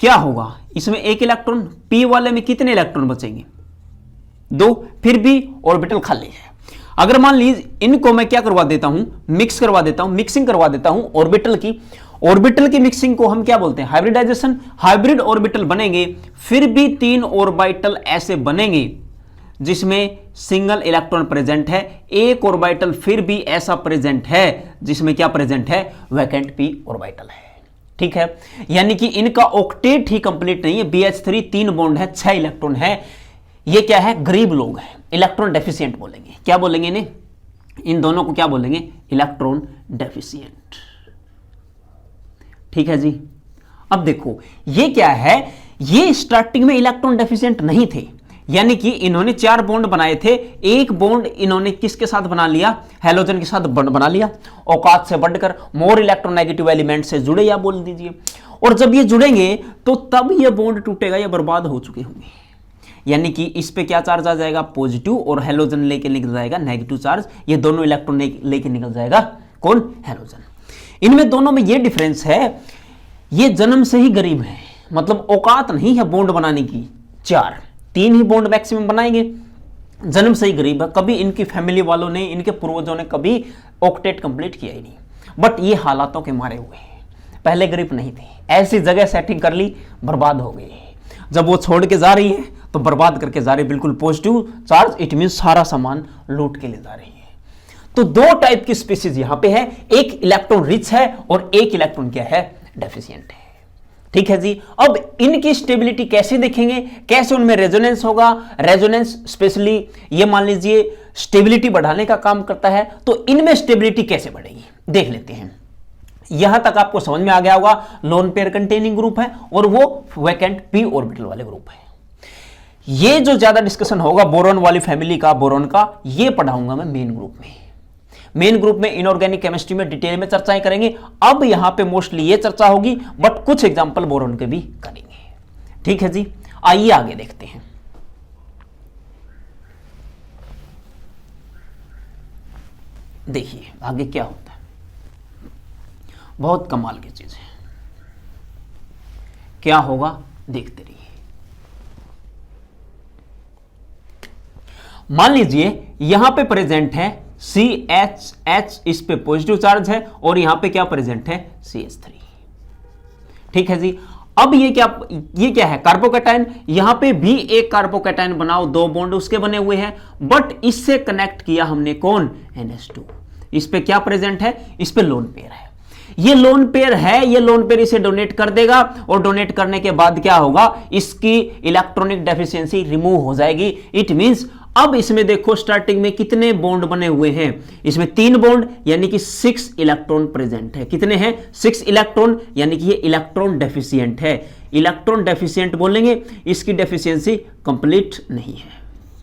क्या होगा? इसमें 1 इलेक्ट्रॉन, p वाले में कितने इलेक्ट्रॉन बचेंगे? 2। फिर भी ऑर्बिटल खाली है। अगर मान लीजिए इनको मैं क्या करवा देता हूं? मिक्स करवा देता हूं, मिक्सिंग करवा देता हूं ऑर्बिटल की। ऑर्बिटल की मिक्सिंग को हम क्या बोलते हैं? हाइब्रिडाइजेशन। हाइब्रिड ऑर्बिटल बनेंगे, फिर भी 3 ऑर्बिटल ऐसे बनेंगे जिसमें सिंगल इलेक्ट्रॉन प्रेजेंट है। एक ऑर्बिटल फिर भी ऐसा प्रेजेंट है जिसमें क्या प्रेजेंट है? वैकेंट p ऑर्बिटल है। ठीक है, यानी कि इनका ऑक्टेट ही कंप्लीट नहीं है। BH3 3 बॉन्ड है, 6 इलेक्ट्रॉन है। ये क्या है? गरीब लोग हैं, इलेक्ट्रॉन डेफिशिएंट बोलेंगे। क्या बोलेंगे इन्हें? इन दोनों को क्या बोलेंगे? Electron deficient. ठीक है जी। अब देखो, ये क्या है? ये स्टार्टिंग में इलेक्ट्रॉन डेफिशिएंट नहीं थे, यानी कि इन्होंने 4 बॉन्ड बनाए थे। एक बॉन्ड इन्होंने किसके साथ बना लिया? हैलोजन के साथ बना लिया, औकात से बढ़कर मोर इलेक्ट्रोन नेगेटिव एलिमेंट से जुड़े, या बोल दीजिए। और जब ये जुड़ेंगे तो तब ये बॉन्ड टूटेगा या बर्बाद हो चुके होंगे, यानी कि इस पे क्या चार्ज आ जाएगा? पॉजिटिव, और हैलोजन लेके निकल जाएगा नेगेटिव चार्ज। ये दोनों इलेक्ट्रॉन लेके निकल जाएगा कौन? हैलोजन। इनमें दोनों में ये डिफरेंस है, ये जन्म से ही गरीब है, मतलब औकात नहीं है बॉन्ड बनाने की। 3 ही बॉन्ड मैक्सिमम बनाएंगे, जन्म से ही गरीब है। कभी इनकी फैमिली वालों ने, इनके पूर्वजों ने कभी ऑक्टेट कंप्लीट किया ही नहीं, बट ये हालातों के मारे हुए हैं। पहले गरीब नहीं थे, ऐसी जगह सेटिंग कर ली, बर्बाद हो गई। जब वो छोड़ के जा रही है तो बर्बाद करके जा रही है, बिल्कुल पॉजिटिव चार्ज, इट मीन सारा सामान लूट के ले जा रही है। तो 2 टाइप की स्पीसीज यहां पे है, एक इलेक्ट्रॉन रिच है और एक इलेक्ट्रॉन क्या है? डेफिशिएंट है। ठीक है जी। अब इनकी स्टेबिलिटी कैसे देखेंगे? कैसे उनमें रेजोनेंस होगा? रेजोनेंस स्पेशली ये मान लीजिए स्टेबिलिटी बढ़ाने का काम करता है, तो इनमें स्टेबिलिटी कैसे बढ़ेगी देख लेते हैं। यहां तक आपको समझ में आ गया होगा, लोन पेयर कंटेनिंग ग्रुप है और वो वैकेंट p ऑर्बिटल वाले ग्रुप है। ये जो ज्यादा डिस्कशन होगा बोरोन वाली फैमिली का, बोरोन का, ये पढ़ाऊंगा मैं मेन ग्रुप में। मेन ग्रुप में इनऑर्गेनिक केमिस्ट्री में डिटेल में चर्चाएं करेंगे। अब यहां पे मोस्टली ये चर्चा होगी, बट कुछ एग्जांपल बोरोन के भी करेंगे। ठीक है जी, आइए आगे देखते हैं। देखिए आगे क्या होता है, बहुत कमाल की चीज है। क्या होगा देखते रहिए। मान लीजिए यहां पे प्रेजेंट है CH, इस पे पॉजिटिव चार्ज है और यहां पे क्या प्रेजेंट है? CH3। ठीक है जी। अब ये क्या है, कार्बोकैटायन। यहां पे भी एक कार्बोकैटायन बनाओ, 2 बॉन्ड उसके बने हुए हैं, बट इससे कनेक्ट किया हमने कौन, NH2। इस पे क्या प्रेजेंट है, इस पे लोन पेयर है। ये लोन पेयर है, ये लोन पेयर इसे डोनेट कर देगा, और डोनेट करने के बाद क्या होगा, इसकी इलेक्ट्रॉनिक डेफिशिएंसी रिमूव हो जाएगी। इट मींस अब इसमें देखो स्टार्टिंग में कितने बॉन्ड बने हुए हैं, इसमें 3 बॉन्ड यानी कि 6 इलेक्ट्रॉन प्रेजेंट है। कितने हैं, 6 इलेक्ट्रॉन, यानी कि ये इलेक्ट्रॉन डेफिशिएंट है। इलेक्ट्रॉन डेफिशिएंट बोलेंगे, इसकी डेफिशिएंसी कंप्लीट नहीं है।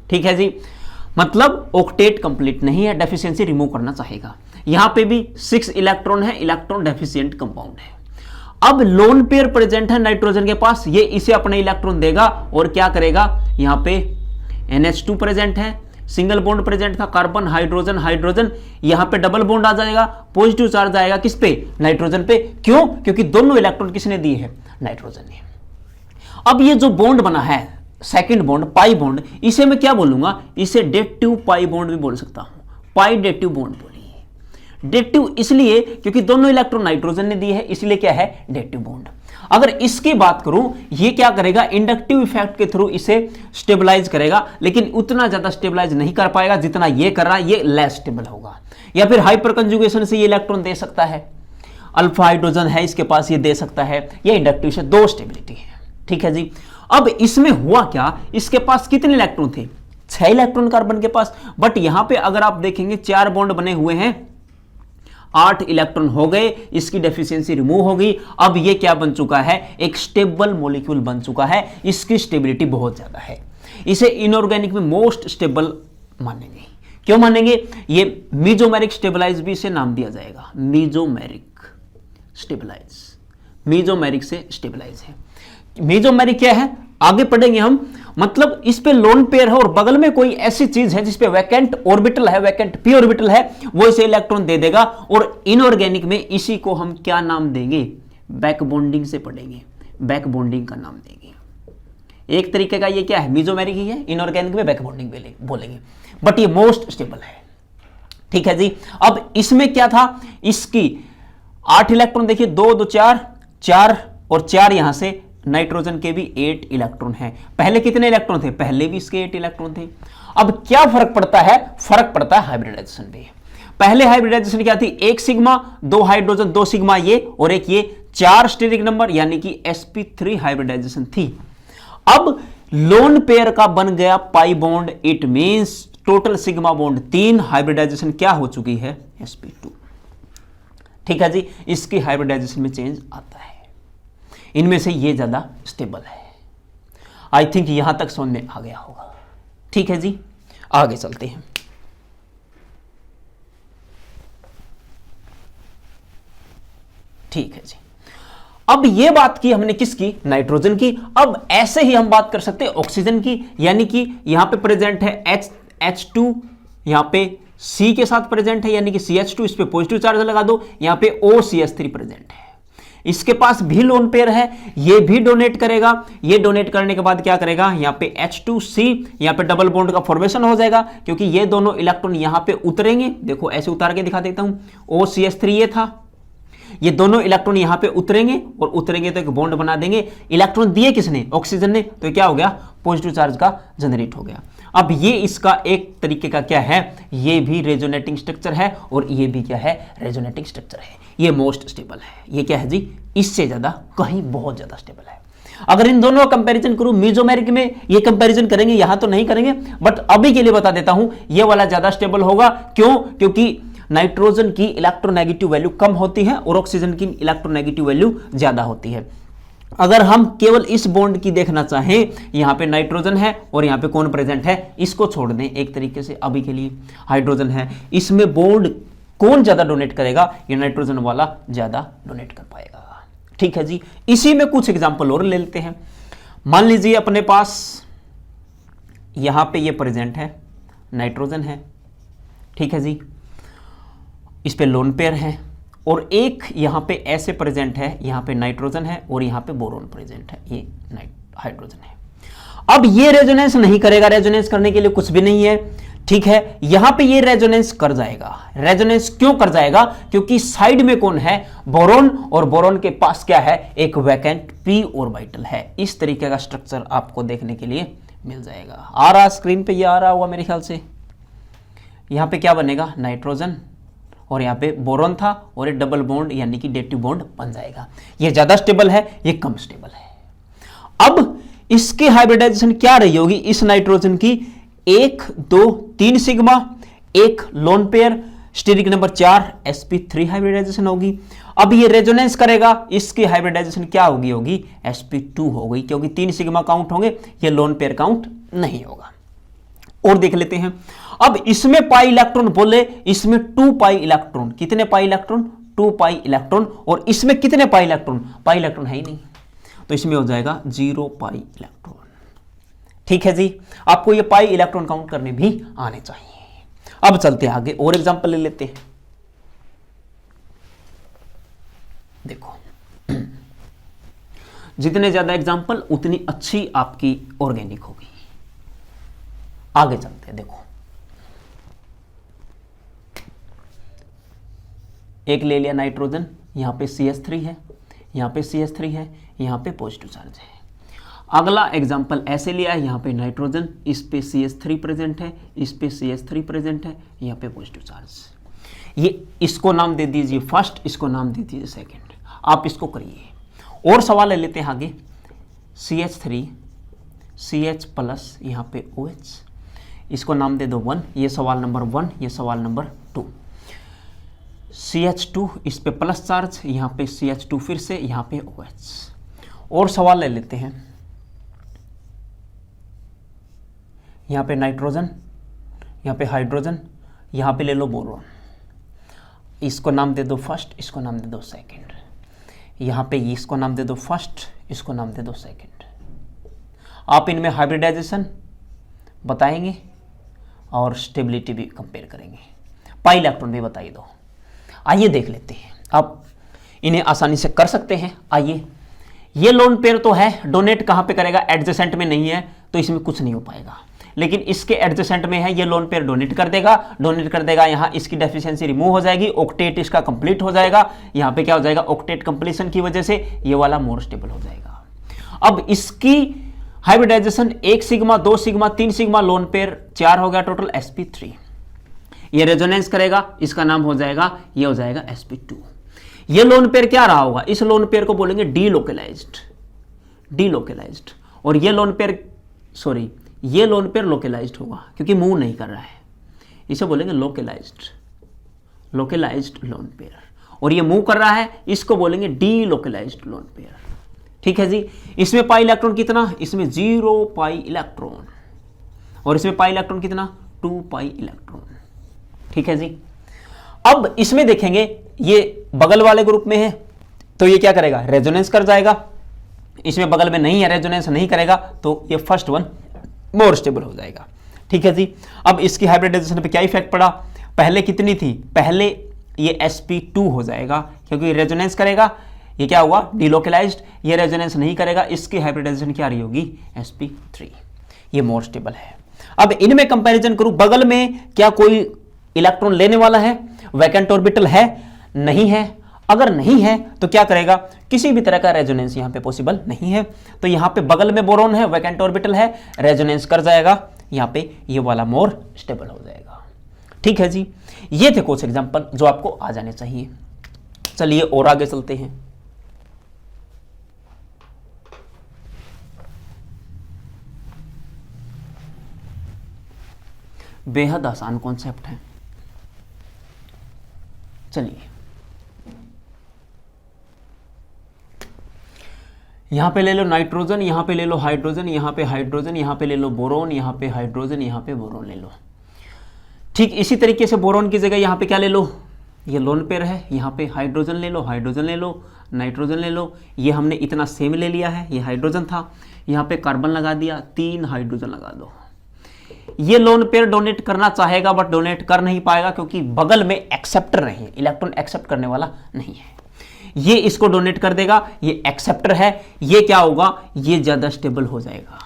ठीक है जी, मतलब ऑक्टेट कंप्लीट नहीं है, डेफिशिएंसी रिमूव करना चाहेगा। यहां पे भी 6 इलेक्ट्रॉन है, इलेक्ट्रॉन डेफिशिएंट कंपाउंड है। अब लोन पेयर प्रेजेंट है नाइट्रोजन के पास, ये इसे अपने इलेक्ट्रॉन देगा और क्या करेगा, यहां पे NH2 प्रेजेंट है, सिंगल बॉन्ड प्रेजेंट था, कार्बन हाइड्रोजन हाइड्रोजन, यहां पे डबल बॉन्ड आ जाएगा, पॉजिटिव चार्ज आएगा किस पे, नाइट्रोजन पे। क्यों, क्योंकि दोनों इलेक्ट्रॉन किसने दिए है, नाइट्रोजन ने। अब ये जो बॉन्ड बना है सेकंड बॉन्ड, पाई बॉन्ड, इसे मैं क्या बोलूंगा, इसे डेटिव पाई बॉन्ड भी बोल सकता हूं, पाई डेटिव बॉन्ड बोलिए। डेटिव इसलिए क्योंकि दोनों इलेक्ट्रॉन नाइट्रोजन ने दिए है, इसलिए क्या है, डेटिव बॉन्ड। अगर इसकी बात करूं, ये क्या करेगा, इंडक्टिव इफेक्ट के थ्रू इसे स्टेबलाइज करेगा, लेकिन उतना ज्यादा स्टेबलाइज नहीं कर पाएगा जितना ये कर रहा है, ये लेस स्टेबल होगा। या फिर हाइपर कंजुगेशन से ये इलेक्ट्रॉन दे सकता है, अल्फा हाइड्रोजन है इसके पास, ये दे सकता है, ये इंडक्टिव से 2 स्टेबिलिटी है। ठीक है जी, अब इसमें हुआ क्या, इसके पास कितने इलेक्ट्रॉन थे, 6 इलेक्ट्रॉन कार्बन के पास, बट यहां पे अगर आप देखेंगे 4 बॉन्ड बने हुए हैं, 8 इलेक्ट्रॉन हो गए, इसकी डेफिशिएंसी रिमूव हो गई। अब ये क्या बन चुका है, एक स्टेबल मॉलिक्यूल बन चुका है, इसकी स्टेबिलिटी बहुत ज्यादा है, इसे इनऑर्गेनिक में मोस्ट स्टेबल मानेंगे। क्यों मानेंगे, ये मीजोमेरिक स्टेबलाइज भी इसे नाम दिया जाएगा, मीजोमेरिक स्टेबलाइज, मीजोमेरिक से स्टेबलाइज है। मीजोमेरिक क्या है, आगे पढ़ेंगे हम, मतलब इस पे लोन पेयर है और बगल में कोई ऐसी चीज है जिसपे वैकेंट ऑर्बिटल है, वैकेंट पी ऑर्बिटल है, वो इसे इलेक्ट्रॉन दे देगा। और इनऑर्गेनिक में इसी को हम क्या नाम देंगे, बैक बॉन्डिंग से पढ़ेंगे, बैक बॉन्डिंग का नाम देंगे। एक तरीके का ये क्या है, मीजोमेरिक ही है, इनऑर्गेनिक में बैक बॉन्डिंग बोलेंगे, बट ये मोस्ट स्टेबल है। ठीक है जी, अब इसमें क्या था, इसकी 8 इलेक्ट्रॉन देखिए, 2 2 4 4 और 4 यहां से, नाइट्रोजन के भी 8 इलेक्ट्रॉन हैं। पहले कितने इलेक्ट्रॉन थे, पहले भी इसके 8 इलेक्ट्रॉन थे। अब क्या फर्क पड़ता है, फर्क पड़ता है हाइब्रिडाइजेशन पे। पहले हाइब्रिडाइजेशन क्या थी, 1 सिग्मा 2 हाइड्रोजन 2 सिग्मा ये, और एक ये 4 स्टेरिक नंबर यानी कि sp3 हाइब्रिडाइजेशन थी। अब लोन पेयर का बन गया pi bond, it means total sigma bond 3, hybridization क्या हो चुकी है, sp2। ठीक है जी, इसकी हाइब्रिडाइजेशन में चेंज आता है, इनमें से ये ज्यादा स्टेबल है। आई थिंक यहां तक समझ में आ गया होगा। ठीक है जी, आगे चलते हैं। ठीक है जी, अब ये बात की हमने किसकी, नाइट्रोजन की। अब ऐसे ही हम बात कर सकते हैं ऑक्सीजन की, यानी कि यहां पे प्रेजेंट है H2, यहां पे C के साथ प्रेजेंट है, यानी कि CH2, इस पे पॉजिटिव चार्ज लगा दो, यहां पे OCH3 प्रेजेंट है, इसके पास भी लोन पेयर है, ये भी डोनेट करेगा। ये डोनेट करने के बाद क्या करेगा, यहां पे H2C, यहां पे डबल बॉन्ड का फॉर्मेशन हो जाएगा, क्योंकि ये दोनों इलेक्ट्रॉन यहां पे उतरेंगे। देखो ऐसे उतार के दिखा देता हूं, OCH3 ये था, ये दोनों इलेक्ट्रॉन यहां पे उतरेंगे, और उतरेंगे तो एक बॉन्ड बना देंगे। इलेक्ट्रॉन दिए किसने, ऑक्सीजन ने, तो क्या हो गया, पॉजिटिव चार्ज का जनरेट हो गया। अब ये इसका एक तरीके का क्या है, ये भी रेजोनेटिंग स्ट्रक्चर है, और ये भी क्या है, रेजोनेटिंग स्ट्रक्चर है। ये मोस्ट स्टेबल है। ये क्या है जी, इससे ज्यादा कहीं बहुत ज्यादा स्टेबल है। अगर इन दोनों का कंपैरिजन करूं, मीजोमेरिक में ये कंपैरिजन करेंगे, यहां तो नहीं करेंगे, बट अभी के लिए बता देता हूं, ये वाला ज्यादा स्टेबल होगा। क्यों, क्योंकि नाइट्रोजन की इलेक्ट्रोनेगेटिव वैल्यू कम होती है और ऑक्सीजन की इलेक्ट्रोनेगेटिव वैल्यू ज्यादा होती है। अगर हम केवल इस बॉन्ड की देखना चाहें, यहां पे नाइट्रोजन है और यहां पे कौन प्रेजेंट है, इसको छोड़ दें एक तरीके से, अभी के लिए हाइड्रोजन है, इसमें बॉन्ड कौन ज्यादा डोनेट करेगा, ये नाइट्रोजन वाला ज्यादा डोनेट कर पाएगा। ठीक है जी, इसी में कुछ एग्जांपल और ले लेते हैं। मान लीजिए अपने पास यहां पे ये प्रेजेंट है, नाइट्रोजन है, ठीक है जी, इस पे लोन पेयर है, और एक यहां पे ऐसे प्रेजेंट है, यहां पे नाइट्रोजन है और यहां पे बोरोन प्रेजेंट है, ये हाइड्रोजन है। अब ये रेजोनेंस नहीं करेगा, रेजोनेंस करने के लिए कुछ भी नहीं है, ठीक है, यहां पे ये रेजोनेंस कर जाएगा। रेजोनेंस क्यों कर जाएगा? क्योंकि साइड में कौन है? बोरोन, और बोरोन के पास क्या है? एक वैकेंट p ऑर्बिटल है। इस तरीके का स्ट्रक्चर आपको देखने के लिए मिल जाएगा। आ रहा स्क्रीन पे, ये आ रहा होगा मेरे ख्याल से। यहां पे क्या बनेगा? नाइट्रोजन, और यहाँ पे बोरोन था, और ये डबल बॉन्ड यानी कि डेटिव बॉन्ड बन जाएगा। ये ज्यादा स्टेबल है, ये कम स्टेबल है। अब इसकी हाइब्रिडाइजेशन क्या रही होगी? इस नाइट्रोजन की 1 2 3 सिग्मा, एक lone pair, steric number 4 sp3 hybridization होगी। अब ये रेजोनेंस करेगा, इसकी हाइब्रिडाइजेशन क्या होगी? sp2 हो गई, क्योंकि 3 सिग्मा काउंट होंगे, ये लोन पेयर काउंट नहीं होगा। और देख लेते हैं, अब इसमें पाई इलेक्ट्रॉन बोले, इसमें 2 पाई इलेक्ट्रॉन। कितने पाई इलेक्ट्रॉन? 2 pi electron. और इसमें कितने पाई इलेक्ट्रॉन? पाई इलेक्ट्रॉन है ही नहीं, तो इसमें हो जाएगा 0 पाई इलेक्ट्रॉन। ठीक है जी, आपको ये पाई इलेक्ट्रॉन काउंट करने भी आने चाहिए। अब चलते हैं आगे, और एग्जांपल ले लेते हैं। देखो, जितने ज्यादा एग्जांपल उतनी अच्छी आपकी ऑर्गेनिक होगी। आगे चलते हैं। देखो, एक ले लिया नाइट्रोजन, यहां पे CH3 है, यहां पे CH3 है, यहां पे पॉजिटिव चार्ज है। अगला एग्जांपल ऐसे लिया है, यहां पे नाइट्रोजन, इस पे CH3 प्रेजेंट है, इस पे CH3 प्रेजेंट है, यहां पे पॉजिटिव चार्ज। ये इसको नाम दे दीजिए फर्स्ट, इसको नाम दे दीजिए सेकंड। आप इसको करिए। और सवाल ले लेते हैं आगे। CH3 CH प्लस, यहां पे OH, इसको नाम दे दो 1, ये सवाल नंबर 1, ये सवाल नंबर 2। CH2, इस पे प्लस चार्ज, यहां पे CH2 फिर से, यहां पे OH। और सवाल ले लेते हैं, यहां पे नाइट्रोजन, यहां पे हाइड्रोजन, यहां पे ले लो बोरोन, इसको नाम दे दो फर्स्ट, इसको नाम दे दो सेकंड। यहां पे इसको नाम दे दो फर्स्ट, इसको नाम दे दो सेकंड। आप इनमें हाइब्रिडाइजेशन बताएंगे और स्टेबिलिटी भी कंपेयर करेंगे, पाई इलेक्ट्रॉन भी बताइए दो। आइए देख लेते हैं, आप इन्हें आसानी से कर सकते हैं। आइए, ये लोन पेयर तो है, डोनेट कहां पे करेगा? एडजेसेंट में नहीं है, तो इसमें कुछ नहीं हो पाएगा। लेकिन इसके एडजेसेंट में है, ये लोन पेयर डोनेट कर देगा, यहां इसकी डेफिशिएंसी रिमूव हो जाएगी, ऑक्टेट इसका कंप्लीट हो जाएगा। यहां पे क्या हो जाएगा? ऑक्टेट कंप्लीशन की वजह से ये वाला मोर स्टेबल हो जाएगा। अब इसकी hybridization 1 sigma, 2 sigma, 3 sigma, lone pair 4 हो गया टोटल, sp3। ये रेजोनेंस करेगा, इसका नाम हो जाएगा, ये हो जाएगा sp2। ये लोन पेयर क्या रहा होगा? इस लोन पेयर को बोलेंगे डीलोकेलाइज्ड, और ये लोन पेयर, सॉरी, ये लोन पेयर लोकेलाइज्ड होगा, क्योंकि मूव नहीं कर रहा है, इसे बोलेंगे लोकेलाइज्ड लोन पेयर। और ये मूव कर रहा है, इसको बोलेंगे डीलोकेलाइज्ड लोन पेयर। ठीक है जी। इसमें पाई इलेक्ट्रॉन कितना? इसमें 0 पाई इलेक्ट्रॉन, और इसमें पाई इलेक्ट्रॉन कितना? 2 पाई इलेक्ट्रॉन। ठीक है जी। अब इसमें देखेंगे, ये बगल वाले ग्रुप में है, तो ये क्या करेगा? रेजोनेंस कर जाएगा। इसमें बगल में नहीं है, रेजोनेंस नहीं करेगा, तो ये फर्स्ट वन मोर स्टेबल हो जाएगा। ठीक है जी। अब इसकी हाइब्रिडाइजेशन पे क्या इफेक्ट पड़ा? पहले कितनी थी? पहले ये sp2 हो जाएगा, क्योंकि रेजोनेंस करेगा, ये क्या हुआ? डीलोकेलाइज्ड। ये रेजोनेंस नहीं करेगा, इसकी हाइब्रिडाइजेशन क्या रही होगी? sp3। ये मोर स्टेबल है। अब इनमें कंपैरिजन करूं, बगल में क्या कोई इलेक्ट्रॉन लेने वाला है? वैकेंट ऑर्बिटल है? नहीं है। अगर नहीं है तो क्या करेगा? किसी भी तरह का रेजोनेंस यहां पे पॉसिबल नहीं है, तो यहां पे बगल में बोरोन है, वैकेंट ऑर्बिटल है, रेजोनेंस कर जाएगा, यहां पे ये वाला मोर स्टेबल हो जाएगा। ठीक है जी। ये थे कुछ एग्जांपल जो आपको आ जाने चाहिए। चलिए और आगे चलते हैं। बेहद आसान कॉन्सेप्ट है। चलिए, यहां पे ले लो नाइट्रोजन, यहां पे ले लो हाइड्रोजन, यहां पे हाइड्रोजन, यहां पे ले लो बोरोन, यहां पे हाइड्रोजन, यहां पे बोरोन ले लो। ठीक इसी तरीके से बोरोन की जगह यहां पे क्या ले लो? ये लोन पेयर है, यहां पे हाइड्रोजन ले लो, हाइड्रोजन ले लो, नाइट्रोजन ले लो। ये हमने इतना सेम ले लिया है, ये हाइड्रोजन था, यहां पे कार्बन लगा दिया, 3 हाइड्रोजन लगा दो। ये लोन पेयर डोनेट करना चाहेगा बट डोनेट कर नहीं पाएगा, क्योंकि बगल में एक्सेप्टर नहीं है, इलेक्ट्रॉन एक्सेप्ट करने वाला नहीं है। ये इसको डोनेट कर देगा, ये एक्सेप्टर है, ये क्या होगा? ये ज्यादा स्टेबल हो जाएगा।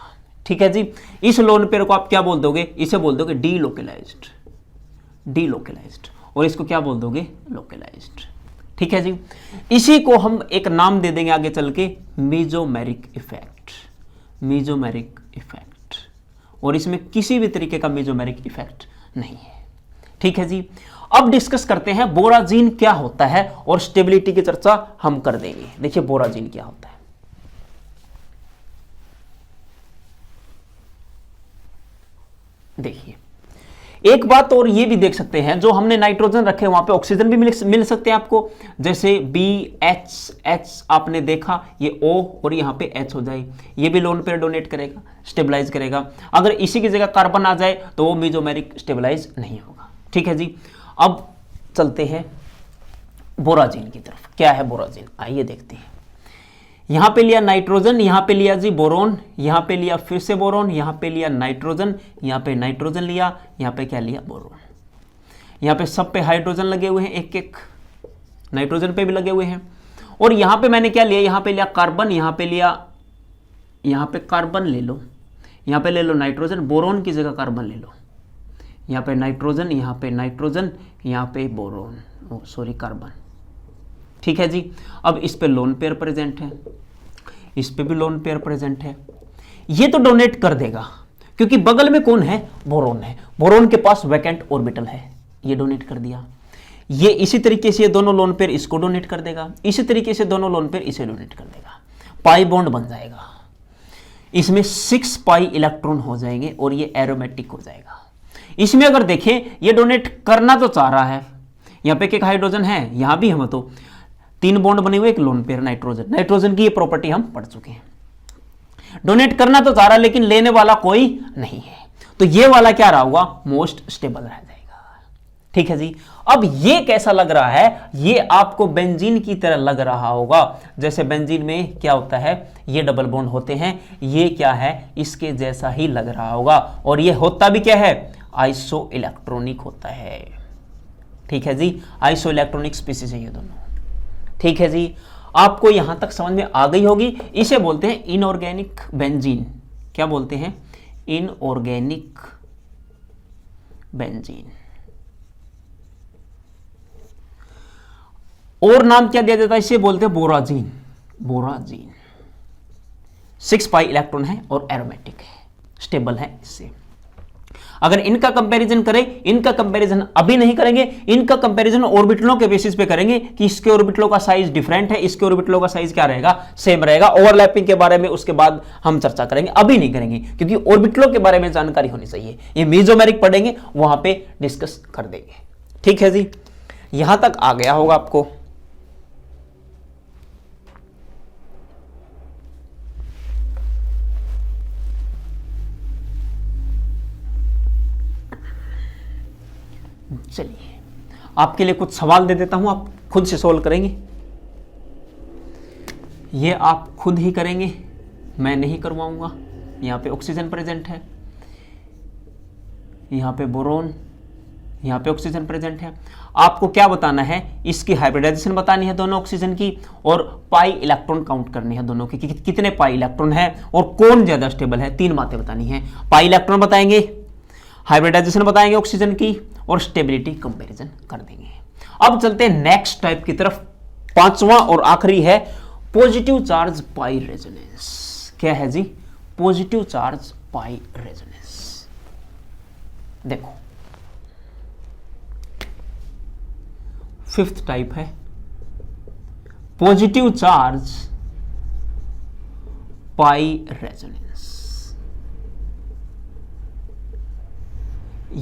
ठीक है जी। इस लोन पेयर को आप क्या बोल दोगे, इसे बोल दोगे डीलोकलाइज्ड, डीलोकलाइज्ड, और इसको क्या बोल दोगे, लोकलाइज्ड। ठीक है जी। इसी को हम एक नाम दे देंगे आगे चल के, मेसोमेरिक इफेक्ट, मेसोमेरिक इफेक्ट, और इसमें किसी भी तरीके का मेसोमेरिक इफेक्ट नहीं है। ठीक है जी। अब डिस्कस करते हैं बोराजीन क्या होता है, और स्टेबिलिटी की चर्चा हम कर देंगे। देखिए बोराजीन क्या होता है। देखिए एक बात और ये भी देख सकते हैं, जो हमने नाइट्रोजन रखे वहां पे ऑक्सीजन भी मिल सकते हैं आपको, जैसे BH आपने देखा, ये O और यहां पे H हो जाए, ये भी लोन पेयर डोनेट करेगा, स्टेबलाइज करेगा। अगर इसी की जगह कार्बन आ जाए तो वो मेसोमेरिक स्टेबलाइज नहीं होगा। ठीक है जी। अब चलते हैं बोराजीन की तरफ। क्या है बोराजीन, आइए देखते हैं। यहां पे लिया नाइट्रोजन, यहां पे लिया जी बोरोन, यहां पे लिया फिर से बोरोन, यहां पे लिया नाइट्रोजन, यहां पे नाइट्रोजन लिया, यहां पे क्या लिया, बोरोन। यहां पे सब पे हाइड्रोजन लगे हुए हैं, एक एक नाइट्रोजन पे भी लगे हुए हैं। और यहां पे मैंने क्या लिया, यहां पे लिया कार्बन, यहां पे लिया, यहां पे कार्बन ले लो, यहां पे ले लो नाइट्रोजन, बोरोन की जगह कार्बन ले लो, यहां पे नाइट्रोजन, यहां पे नाइट्रोजन, यहां पे बोरोन, सॉरी कार्बन। ठीक है जी। अब इस पे लोन पेयर प्रेजेंट है, इस पे भी लोन पेयर प्रेजेंट है। ये तो डोनेट कर देगा क्योंकि बगल में कौन है, बोरोन है, बोरोन के पास वैकेंट ऑर्बिटल है, ये डोनेट कर दिया। ये इसी तरीके से ये दोनों लोन पेयर इसको डोनेट कर देगा, इसी तरीके से दोनों लोन पेयर इसे डोनेट कर देगा, पाई बॉन्ड बन जाएगा। इसमें 6 पाई इलेक्ट्रॉन हो जाएंगे और ये एरोमेटिक हो जाएगा। इसमें अगर देखें ये डोनेट करना तो चाह रहा है, यहां पे एक हाइड्रोजन है, यहां भी हम तो 3 बॉन्ड बने हुए, एक लोन पेयर नाइट्रोजन, नाइट्रोजन की ये प्रॉपर्टी हम पढ़ चुके हैं। डोनेट करना तो चाह रहा लेकिन लेने वाला कोई नहीं है, तो ये वाला क्या रहा होगा, मोस्ट स्टेबल रह जाएगा। ठीक है जी। अब ये कैसा लग रहा है, ये आपको बेंजीन की तरह लग रहा होगा। जैसे बेंजीन में क्या होता है, ये डबल बॉन्ड होते हैं, ये क्या है, इसके जैसा ही लग रहा होगा। और ये होता भी क्या है, आइसो इलेक्ट्रॉनिक होता है। ठीक है जी। आइसो इलेक्ट्रॉनिक स्पीसीज है ये दोनों। ठीक है जी। आपको यहां तक समझ में आ गई होगी। इसे बोलते हैं इनऑर्गेनिक बेंजीन। क्या बोलते हैं, इनऑर्गेनिक बेंजीन। और नाम क्या दिया जाता है, इसे बोलते हैं बोराजीन, बोराजीन। 6 पाई इलेक्ट्रॉन है और एरोमेटिक है, स्टेबल है। इससे अगर इनका कंपैरिजन करें, इनका कंपैरिजन अभी नहीं करेंगे, इनका कंपैरिजन ऑर्बिटलों के बेसिस पे करेंगे कि इसके ऑर्बिटलों का साइज डिफरेंट है, इसके ऑर्बिटलों का साइज क्या रहेगा, सेम रहेगा। ओवरलैपिंग के बारे में उसके बाद हम चर्चा करेंगे, अभी नहीं करेंगे क्योंकि ऑर्बिटलों के बारे में जानकारी होनी चाहिए। ये मेसोमेरिक पढ़ेंगे, वहां पे डिस्कस कर देंगे। ठीक है जी। यहां तक आ गया होगा आपको। चलिए आपके लिए कुछ सवाल दे देता हूं, आप खुद से सोल्व करेंगे। ये आप खुद ही करेंगे, मैं नहीं करवाऊंगा। यहां पे ऑक्सीजन प्रेजेंट है, यहां पे बोरोन, यहां पे ऑक्सीजन प्रेजेंट है। आपको क्या बताना है, इसकी हाइब्रिडाइजेशन बतानी है दोनों ऑक्सीजन की, और पाई इलेक्ट्रॉन काउंट करनी है दोनों की कि कितने पाई इलेक्ट्रॉन है और कौन ज्यादा स्टेबल है। 3 बातें बतानी है, पाई इलेक्ट्रॉन बताएंगे, हाइब्रिडाइजेशन बताएंगे ऑक्सीजन की, और स्टेबिलिटी कंपैरिजन कर देंगे। अब चलते हैं नेक्स्ट टाइप की तरफ। 5वां और आखिरी है पॉजिटिव चार्ज पाई रेजोनेंस। क्या है जी, पॉजिटिव चार्ज पाई रेजोनेंस। देखो 5th टाइप है पॉजिटिव चार्ज पाई रेजोनेंस।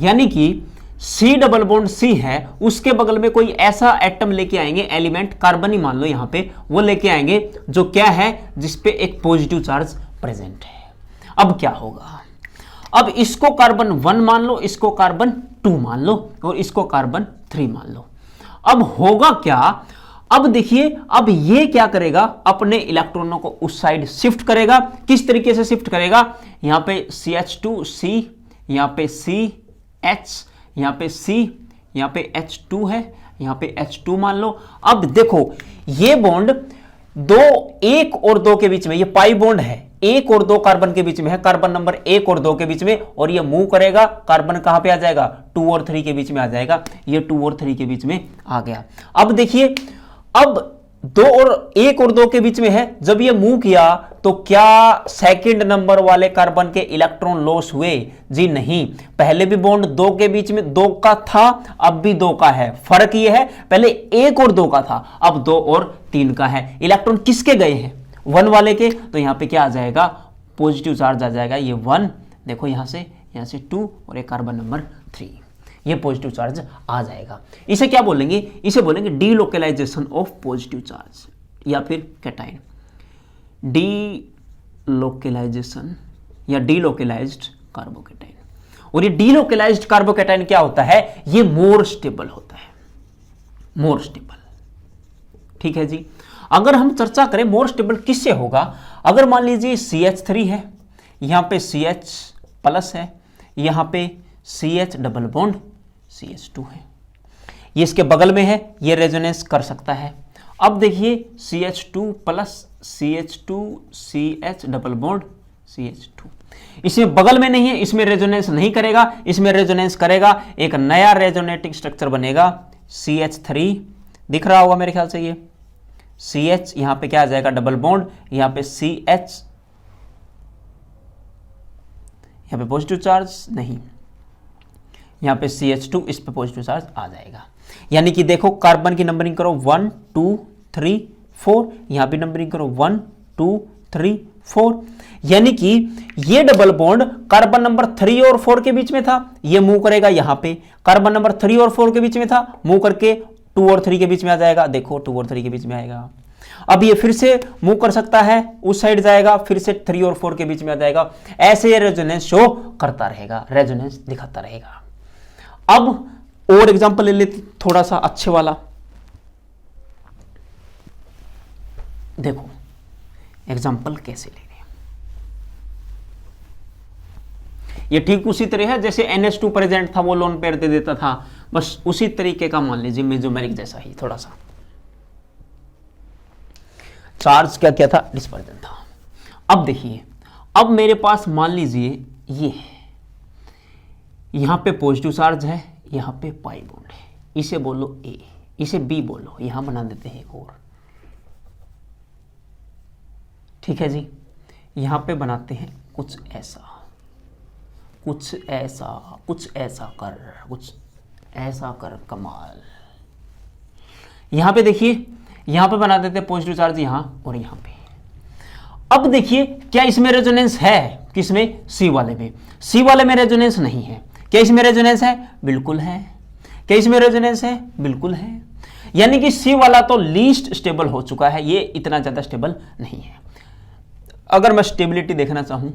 यानी कि C डबल बॉन्ड C है, उसके बगल में कोई ऐसा एटम लेके आएंगे, एलिमेंट कार्बन ही मान लो यहां पे, वो लेके आएंगे जो क्या है, जिसपे एक पॉजिटिव चार्ज प्रेजेंट है। अब क्या होगा, अब इसको कार्बन 1 मान लो, इसको कार्बन 2 मान लो, और इसको कार्बन 3 मान लो। अब होगा क्या, अब देखिए, अब ये क्या करेगा, अपने इलेक्ट्रॉनों को उस साइड शिफ्ट करेगा। किस तरीके से शिफ्ट करेगा, यहां पे CH2C, यहां पे CH, यहां पे C, यहां पे H2 है, यहां पे H2 मान लो। अब देखो ये बॉन्ड 1 और 2 के बीच में, ये पाई बॉन्ड है, एक और दो कार्बन के बीच में है, कार्बन नंबर 1 और 2 के बीच में, और ये मूव करेगा, कार्बन कहां पे आ जाएगा, 2 और 3 के बीच में आ जाएगा। ये 2 और 3 के बीच में आ गया। अब देखिए, अब 1 और 2 के बीच में है, जब ये मूव किया तो क्या सेकंड नंबर वाले कार्बन के इलेक्ट्रॉन लॉस हुए? जी नहीं। पहले भी बॉन्ड 2 के बीच में 2 का था, अब भी 2 का है। फर्क ये है, पहले 1 और 2 का था, अब 2 और 3 का है। इलेक्ट्रॉन किसके गए हैं? 1 वाले के। तो यहां पे क्या आ जाएगा, पॉजिटिव चार्ज आ जाएगा। ये 1, देखो यहां से 2 और एक कार्बन नंबर 3, ये पॉजिटिव चार्ज आ जाएगा। इसे क्या बोलेंगे? इसे बोलेंगे डीलोकेलाइजेशन ऑफ पॉजिटिव चार्ज या फिर कैटायन। डीलोकेलाइजेशन या डीलोकेलाइज्ड कार्बोकैटायन। और ये डीलोकेलाइज्ड कार्बोकैटायन क्या होता है? ये मोर स्टेबल होता है, मोर स्टेबल। ठीक है जी। अगर हम चर्चा करें मोर स्टेबल किससे होगा, अगर मान लीजिए CH3 है, यहां पे CH प्लस है, यहां पे CH डबल बॉन्ड CH2 है, ये इसके बगल में है, ये रेजोनेंस कर सकता है। अब देखिए CH2 plus CH2 CH double bond CH2, इसमें बगल में नहीं है, इसमें रेजोनेंस नहीं करेगा, इसमें रेजोनेंस करेगा, एक नया रेजोनेटिंग स्ट्रक्चर बनेगा CH3, दिख रहा होगा मेरे ख्याल से। ये CH यहां पे क्या आ जाएगा, डबल बॉन्ड, यहां पे CH, यहां पे पॉजिटिव चार्ज नहीं, यहां पे CH2, इस पे पॉजिटिव चार्ज आ जाएगा। यानी कि देखो कार्बन की नंबरिंग करो 1 2 3 4, यहां भी नंबरिंग करो 1 2 3 4, यानी कि ये डबल बॉन्ड कार्बन नंबर 3 और 4 के बीच में था, ये मूव करेगा यहां पे, कार्बन नंबर 3 और 4 के बीच में था, मूव करके 2 और 3 के बीच में आ जाएगा। देखो 2 और 3 के बीच में आएगा। अब ये फिर से मूव कर सकता है, उस साइड जाएगा, फिर से 3 और 4 के बीच में आ जाएगा। ऐसे ये रेजोनेंस शो करता रहेगा, रेजोनेंस दिखाता रहेगा। अब और एग्जांपल ले लेते थोड़ा सा अच्छे वाला। देखो एग्जांपल कैसे ले रहे हैं, ये ठीक उसी तरह है जैसे NH2 प्रेजेंट था, वो लोन पेयर दे देता था, बस उसी तरीके का मान लीजिए, मेसोमेरिक जैसा ही थोड़ा सा। चार्ज क्या क्या था, डिस्पर्जन था। अब देखिए, अब मेरे पास मान लीजिए ये है, यहां पे पॉजिटिव चार्ज है, यहां पे पाई बॉन्ड है, इसे बोलो A, इसे B बोलो, यहां बना देते हैं और, ठीक है जी। यहां पे बनाते हैं कुछ ऐसा, कुछ ऐसा, कुछ ऐसा कर, कुछ ऐसा कर, कमाल। यहां पे देखिए, यहां पे बना देते हैं पॉजिटिव चार्ज यहां और यहां पे। अब देखिए क्या इसमें रेजोनेंस है, किसमें, C वाले में। C वाले में रेजोनेंस नहीं है, क्या इसमें रेजोनेंस है? बिल्कुल है। क्या इसमें रेजोनेंस है? बिल्कुल है। यानी कि C वाला तो लीस्ट स्टेबल हो चुका है, ये इतना ज्यादा स्टेबल नहीं है। अगर मैं स्टेबिलिटी देखना चाहूं,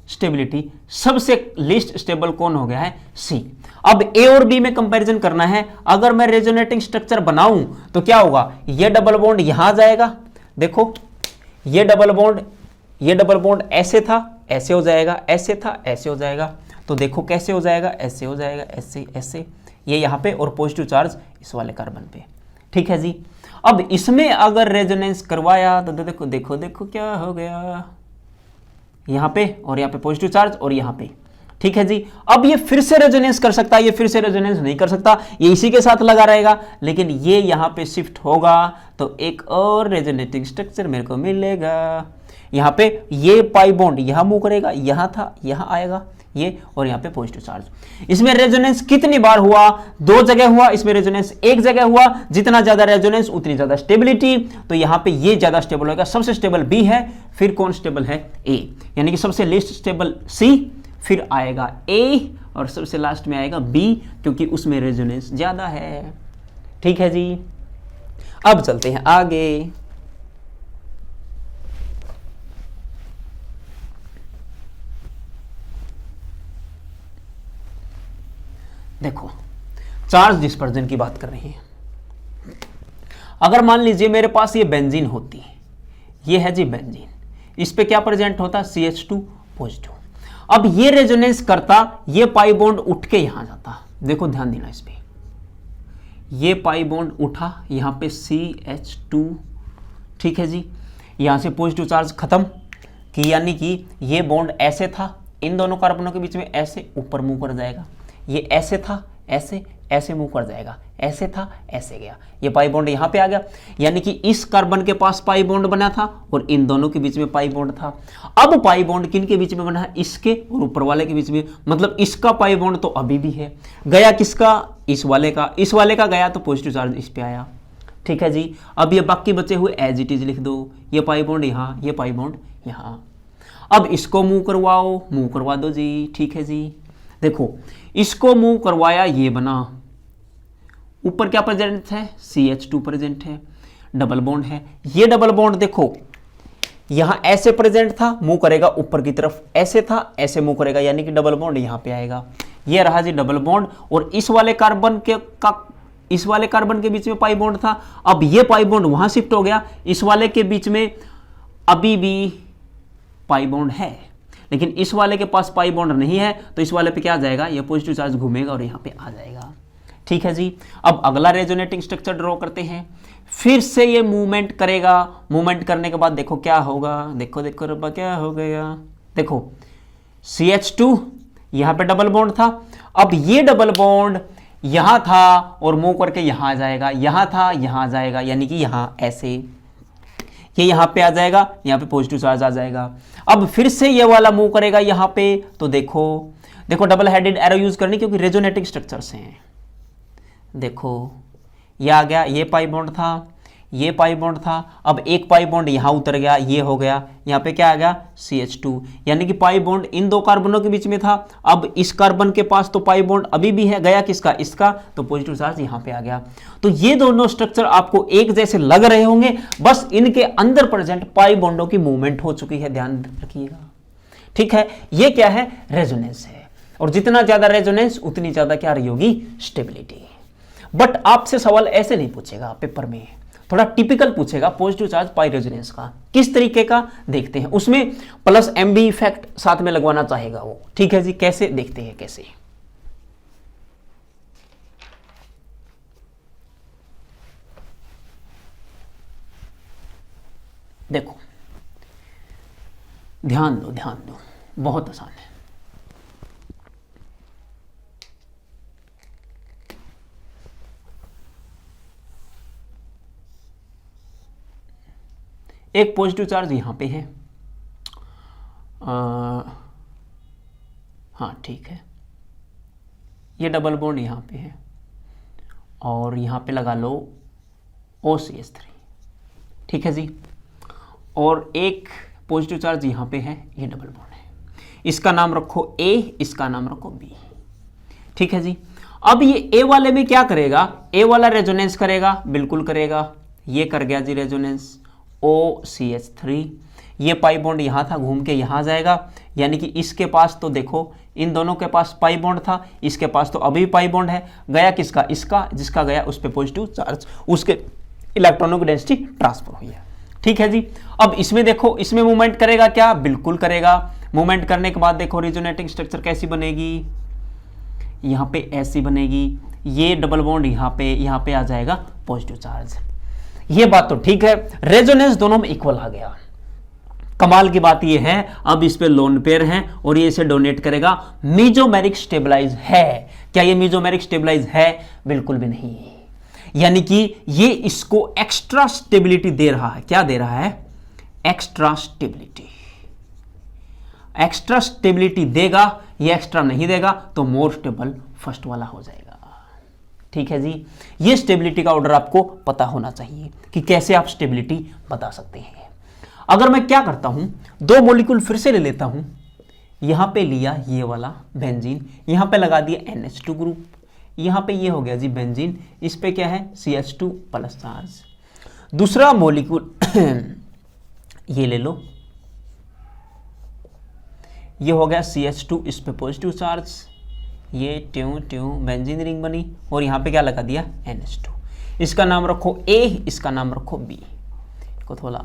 स्टेबिलिटी सबसे लीस्ट स्टेबल कौन हो गया है? C। अब A और B में कंपैरिजन करना है। अगर मैं रेजोनेटिंग स्ट्रक्चर बनाऊं तो क्या होगा, ये डबल बॉन्ड यहां जाएगा, देखो ये डबल बॉन्ड ऐसे था, ऐसे हो जाएगा, ऐसे था, ऐसे हो जाएगा। तो देखो कैसे हो जाएगा, ऐसे हो जाएगा, ऐसे ऐसे, ये यहाँ पे, और पॉजिटिव चार्ज इस वाले कार्बन पे। ठीक है जी। अब इसमें अगर रेजोनेंस करवाया तो देखो देखो देखो क्या हो गया, यहाँ पे और यहाँ पे पॉजिटिव चार्ज और यहाँ पे। ठीक है जी। अब ये फिर से रेजोनेंस कर सकता है, ये फिर से रेजोनेंस नहीं कर सकता, ये इसी के साथ लगा रहेगा, लेकिन ये यहाँ पे शिफ्ट होगा तो एक और रेजोनेटिंग स्ट्रक्चर मेरे को मिलेगा। यहाँ पे ये पाई बॉन्ड यहाँ मूव करेगा, यहाँ था, यहाँ आएगा ये, और यहाँ पे पॉजिटिव चार्ज। इसमें रेजोनेंस कितनी बार हुआ? 2 जगह हुआ, इसमें रेजोनेंस 1 जगह हुआ। जितना ज्यादा रेजोनेंस उतनी ज्यादा स्टेबिलिटी, तो यहाँ पे ये ज्यादा स्टेबल होगा। सबसे स्टेबल B है, फिर कौन स्टेबल है? A, यानी कि सबसे लीस्ट स्टेबल C, फिर आएगा A, और सबसे लास्ट में आएगा B, क्योंकि उसमें रेजोनेंस ज्यादा है। ठीक है जी। अब चलते हैं आगे। देखो चार्ज डिस्पर्जन की बात कर रहे हैं। अगर मान लीजिए मेरे पास ये बेंजीन होती है, ये है जी बेंजीन, इस पे क्या प्रेजेंट होता? CH2 positive. अब ये रेजोनेंस करता, ये पाई बॉन्ड उठ के यहां जाता, देखो ध्यान देना इस पे, ये पाई बॉन्ड उठा, यहां पे CH2, ठीक है जी, यहां से पॉजिटिव चार्ज खत्म कि यानी कि ये बॉन्ड ऐसे था, इन दोनों कार्बनों के बीच में ऐसे ऊपर मूव कर जाएगा, ये ऐसे था, ऐसे ऐसे मूव कर जाएगा, ऐसे था, ऐसे गया, ये पाई बॉन्ड यहाँ पे आ गया, यानी कि इस कार्बन के पास पाई बॉन्ड बना था और इन दोनों के बीच में पाई बॉन्ड था। अब पाई बॉन्ड किन के बीच में बना है, इसके और ऊपर वाले के बीच में, मतलब इसका पाई बॉन्ड तो अभी भी है, गया किसका, इस वाले का गया तो पॉजिटिव चार्ज इस पे आया। ठीक है जी, अब ये बाकी बचे हुए एज इट इज लिख दो, ये पाई बॉन्ड यहाँ, ये पाई बॉन्ड यहाँ। अब इसको मूव करवाओ, मूव करवा दो जी। ठीक है जी, देखो इसको मूव करवाया, ये बना, ऊपर क्या प्रेजेंट है, CH2 प्रेजेंट है, डबल बॉन्ड है, ये डबल बॉन्ड देखो यहां ऐसे प्रेजेंट था, मूव करेगा ऊपर की तरफ, ऐसे था, ऐसे मूव करेगा, यानी कि डबल बॉन्ड यहां पे आएगा, ये रहा जी डबल बॉन्ड, और इस वाले कार्बन के बीच में पाई बॉन्ड था, अब ये पाई बॉन्ड वहां शिफ्ट हो गया, इस वाले के बीच में अभी भी पाई बॉन्ड है, लेकिन इस वाले के पास पाई बॉन्ड नहीं है, तो इस वाले पे क्या आ जाएगा, ये पॉजिटिव चार्ज घूमेगा और यहाँ पे आ जाएगा। ठीक है जी, अब अगला रेजोनेटिंग स्ट्रक्चर ड्रॉ करते हैं, फिर से ये मूवमेंट करेगा, मूवमेंट करने के बाद देखो क्या होगा, देखो देखो रब्बा क्या हो गया, देखो CH2 यहाँ पे डबल बॉन्ड था, अब ये डबल बॉन्ड यहाँ था और मूव करके यहाँ आ जाएगा, यहाँ था यहाँ आ जाएगा, यानी कि यहाँ ऐसे, ये यहाँ पे आ जाएगा, यहाँ पे पॉजिटिव चार्ज आ जाएगा। अब फिर से ये वाला मूव करेगा यहाँ पे, तो देखो देखो डबल हेडेड एरो यूज करनी, क्योंकि रेजोनेटिंग स्ट्रक्चर्स हैं। देखो ये आ गया, ये पाई बॉन्ड था, ये पाई बॉन्ड था, अब एक पाई बॉन्ड यहाँ उतर गया, ये हो गया, यहाँ पे क्या आ गया, CH2, यानी कि पाई बॉन्ड इन दो कार्बनों के बीच में था, अब इस कार्बन के पास तो पाई बॉन्ड अभी भी है, गया किसका, इसका, तो पॉजिटिव चार्ज यहाँ पे आ गया। तो ये दोनों स्ट्रक्चर आपको एक जैसे लग रहे होंगे, बस इनके अंदर प्रेजेंट पाई बॉन्डों की मूवमेंट हो चुकी है, ध्यान रखिएगा। ठीक है, ये क्या है, रेजोनेंस है, और जितना ज्यादा रेजोनेंस उतनी ज्यादा क्या रही होगी, स्टेबिलिटी। बट आपसे सवाल ऐसे नहीं पूछेगा पेपर में, थोड़ा टिपिकल पूछेगा, पॉजिटिव चार्ज पाई रेजोनेंस का किस तरीके का देखते हैं, उसमें प्लस MB इफेक्ट साथ में लगवाना चाहेगा वो। ठीक है जी, कैसे देखते हैं, कैसे, देखो ध्यान दो, ध्यान दो, बहुत आसान है। एक पॉजिटिव चार्ज यहां पे है, हाँ ठीक है, ये डबल बॉन्ड यहां पे है और यहां पे लगा लो OCH3। ठीक है जी, और एक पॉजिटिव चार्ज यहां पे है, ये डबल बॉन्ड है, इसका नाम रखो A, इसका नाम रखो B। ठीक है जी, अब ये A वाले में क्या करेगा, A वाला रेजोनेंस करेगा, बिल्कुल करेगा, ये कर गया जी रेजोनेंस, OCH3, ये पाई बॉन्ड यहाँ था, घूम के यहाँ जाएगा, यानी कि इसके पास तो देखो इन दोनों के पास पाई बॉन्ड था, इसके पास तो अभी पाई बॉन्ड है, गया किसका, इसका, जिसका गया उस पे पॉजिटिव चार्ज, उसके इलेक्ट्रॉनों की डेंसिटी ट्रांसफर हुई है। ठीक है जी, अब इसमें देखो, इसमें मूवमेंट करेगा क्या, बिल्कुल करेगा, मूवमेंट करने के बाद देखो रेजोनेटिंग स्ट्रक्चर कैसी बनेगी, यहाँ पे ऐसी बनेगी, ये डबल बॉन्ड यहाँ पे आ जाएगा पॉजिटिव चार्ज। ये बात तो ठीक है, रेजोनेंस दोनों में इक्वल आ गया। कमाल की बात ये है, अब इस पे लोन पेयर है और ये इसे डोनेट करेगा, मीजोमेरिक स्टेबलाइज है। क्या ये मीजोमेरिक स्टेबलाइज है, बिल्कुल भी नहीं, यानी कि ये इसको एक्स्ट्रा स्टेबिलिटी दे रहा है। क्या दे रहा है, एक्स्ट्रा स्टेबिलिटी। एक्स्ट्रा स्टेबिलिटी देगा, ये एक्स्ट्रा नहीं देगा तो मोर स्टेबल फर्स्ट वाला हो जाएगा। ठीक है जी, ये स्टेबिलिटी का ऑर्डर आपको पता होना चाहिए कि कैसे आप स्टेबिलिटी बता सकते हैं। अगर मैं क्या करता हूं, दो मॉलिक्यूल फिर से ले लेता हूं, यहां पे लिया ये वाला बेंजीन, यहां पे लगा दिया NH2 ग्रुप, यहां पे ये हो गया जी बेंजीन, इस पे क्या है CH2 प्लस चार्ज। दूसरा मॉलिक्यूल ये ले लो, ये हो गया CH2, इस पे पॉजिटिव चार्ज, ये ट्यू ट्यू बेंजीन रिंग बनी और यहाँ पे क्या लगा दिया NH2, इसका नाम रखो A, इसका नाम रखो B, को थोड़ा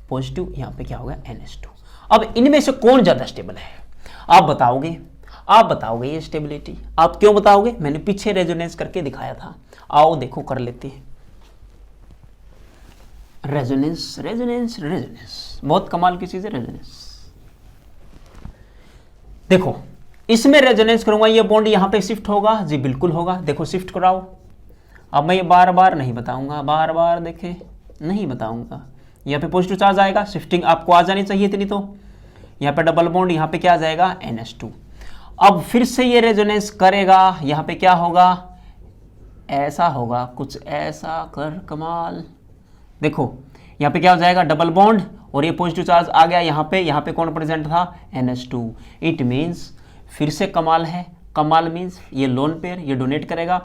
पॉजिटिव, यहाँ पे क्या होगा NH2। अब इनमें से कौन ज्यादा स्टेबल है, आप बताओगे, आप बताओगे ये स्टेबिलिटी। आप क्यों बताओगे, मैंने पीछे रेजोनेंस करके दिखाया था, आओ देखो कर लेते हैं। रेजोनेंस, रेजोनेंस, रेजोनेंस बहुत कमाल की चीज है रेजोनेंस। देखो इसमें रेजोनेंस करूंगा, ये बॉन्ड यहां पे शिफ्ट होगा जी, बिल्कुल होगा। देखो शिफ्ट कराओ। अब मैं ये बार बार नहीं बताऊंगा, बार बार देखे नहीं बताऊंगा। यहाँ पे पॉजिटिव चार्ज आएगा, शिफ्टिंग आपको आ जानी चाहिए इतनी तो। यहाँ पे डबल बॉन्ड, यहाँ पे क्या आ जाएगा NH2। अब फिर से ये रेजोनेंस करेगा, यहाँ पे क्या होगा, ऐसा होगा, कुछ ऐसा कर कमाल। देखो यहाँ पे क्या हो जाएगा, डबल बॉन्ड और ये पॉजिटिव चार्ज आ गया यहाँ पे कौन प्रेजेंट था, NH2। इट मीन्स फिर से कमाल है, कमाल मीन्स ये लोन पेयर ये डोनेट करेगा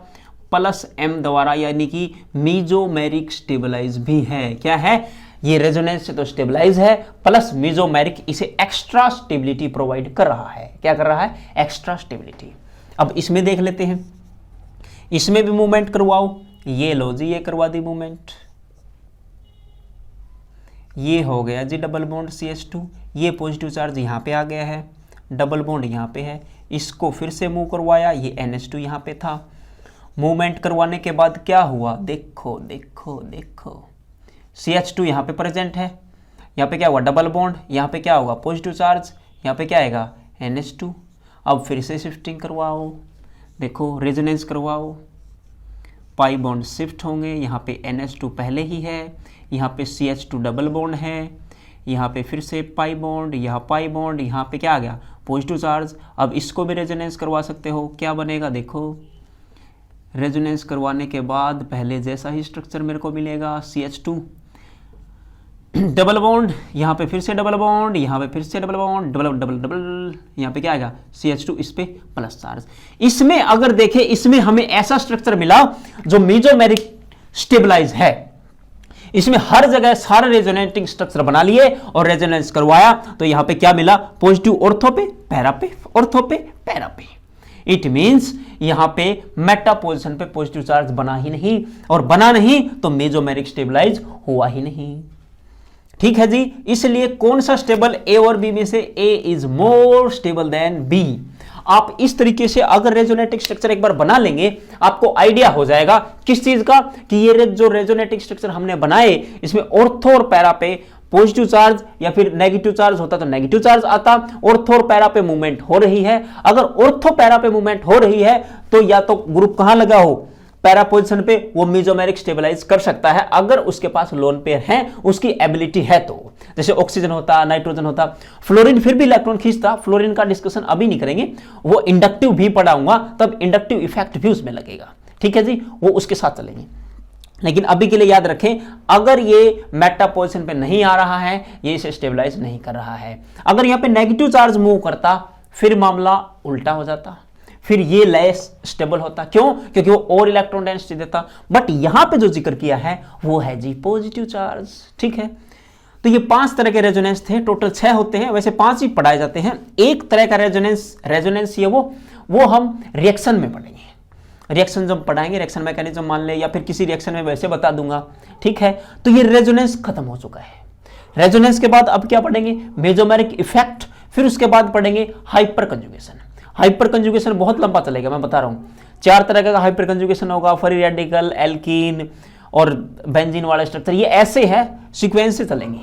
प्लस M द्वारा, यानी कि मीजोमेरिक स्टेबलाइज भी है। क्या है, ये रेजोनेंस से तो स्टेबलाइज है प्लस मीजोमेरिक इसे एक्स्ट्रा स्टेबिलिटी प्रोवाइड कर रहा है। क्या कर रहा है, एक्स्ट्रा स्टेबिलिटी। अब इसमें देख लेते हैं, इसमें भी मूवमेंट करवाओ। ये लो जी, ये करवा दी मूवमेंट, ये हो गया जी डबल बॉन्ड CH2। ये पॉजिटिव चार्ज यहाँ पे आ गया है, डबल बॉन्ड यहाँ पे है, इसको फिर से मूव करवाया, ये NH2 यहाँ पे था। मूवमेंट करवाने के बाद क्या हुआ, देखो देखो देखो, CH2 यहाँ पे प्रेजेंट है, यहाँ पे क्या हुआ डबल बॉन्ड, यहाँ पे क्या होगा पॉजिटिव चार्ज, यहाँ पे क्या आएगा NH2। अब फिर से शिफ्टिंग करवाओ, देखो रेजोनेंस करवाओ, पाई बॉन्ड शिफ्ट होंगे, यहाँ पे NH2 पहले ही है, यहाँ पे CH2 डबल बॉन्ड है, यहाँ पे फिर से पाई बॉन्ड, यहाँ पाई बॉन्ड, यहाँ पे क्या आ गया पॉजिटिव चार्ज। अब इसको भी रेजोनेंस करवा सकते हो, क्या बनेगा देखो, रेजोनेंस करवाने के बाद पहले जैसा ही स्ट्रक्चर मेरे को मिलेगा, CH2 डबल बॉन्ड, यहाँ पे फिर से डबल बॉन्ड, यहाँ पे फिर से double bond, double double double, यहाँ पे क्या आएगा CH2 इस पे प्लस चार्ज। इसमें अगर देखें, इसमें हमें ऐसा स्ट्रक्चर मिला जो मीजोमेरिक स्टेबलाइज है। इसमें हर जगह सारे रेजोनेटिंग स्ट्रक्चर बना लिए और रेजोनेंस करवाया, तो यहाँ पे क्या मिला, पॉजिटिव ऑर्थो पे पैरा पे, ऑर्थो पे पैरा पे। इट मीन्स यहाँ पे मेटा पोजिशन पे पॉजिटिव चार्ज बना ही नहीं, और बना नहीं तो मेजोमेरिक स्टेबलाइज हुआ ही नहीं। ठीक है जी, इसलिए कौन सा स्टेबल, ए और बी में से A is more stable than B. आप इस तरीके से अगर रेजोनेटिक स्ट्रक्चर एक बार बना लेंगे, आपको आइडिया हो जाएगा किस चीज का, कि ये जो रेजोनेटिक स्ट्रक्चर हमने बनाए इसमें ऑर्थो और पैरा पे पॉजिटिव चार्ज या फिर नेगेटिव चार्ज होता तो नेगेटिव चार्ज आता, ऑर्थो और पैरा पे मूवमेंट हो रही है। अगर ऑर्थो पैरा पे मूवमेंट हो रही है तो या तो ग्रुप कहां लगा हो, पैरा पोजिशन पे, वो मीजोमेरिक स्टेबलाइज कर सकता है अगर उसके पास लोन पेयर है, उसकी एबिलिटी है तो। जैसे ऑक्सीजन होता, नाइट्रोजन होता, फ्लोरीन फिर भी इलेक्ट्रॉन खींचता, फ्लोरीन का डिस्कशन अभी नहीं करेंगे, वो इंडक्टिव भी पढ़ाऊंगा, तब इंडक्टिव इफेक्ट भी उसमें लगेगा। ठीक है जी, वो उसके साथ चलेंगे। लेकिन अभी के लिए याद रखें, अगर ये मेटा पोजिशन पे नहीं आ रहा है, ये इसे स्टेबलाइज नहीं कर रहा है। अगर यहाँ पे नेगेटिव चार्ज मूव करता, फिर मामला उल्टा हो जाता, फिर ये लेस स्टेबल होता। क्यों? क्योंकि वो और इलेक्ट्रॉन डेंसिटी देता। बट यहां पे जो जिक्र किया है वो है जी पॉजिटिव चार्ज। ठीक है, तो ये 5 तरह के रेजोनेंस थे, टोटल 6 होते हैं, वैसे 5 ही पढ़ाए जाते हैं। एक तरह का रेजोनेंस ये वो हम रिएक्शन में पढ़ेंगे। रिएक्शन जब पढ़ाएंगे, रिएक्शन मैकेनिज्म मान ले, या फिर किसी रिएक्शन में वैसे बता दूंगा। ठीक है, तो ये रेजोनेंस खत्म हो चुका है। रेजोनेंस के बाद अब क्या पढ़ेंगे, मेजोमेरिक इफेक्ट, फिर उसके बाद पढ़ेंगे हाइपर कंजुगेशन। हाइपर कंजुगेशन बहुत लंबा चलेगा, मैं बता रहा हूं। 4 तरह का हाइपर कंजुगेशन होगा, फ्री रेडिकल, एल्कीन और बेंजीन वाला स्ट्रक्चर। ये ऐसे है, सीक्वेंस से चलेंगे।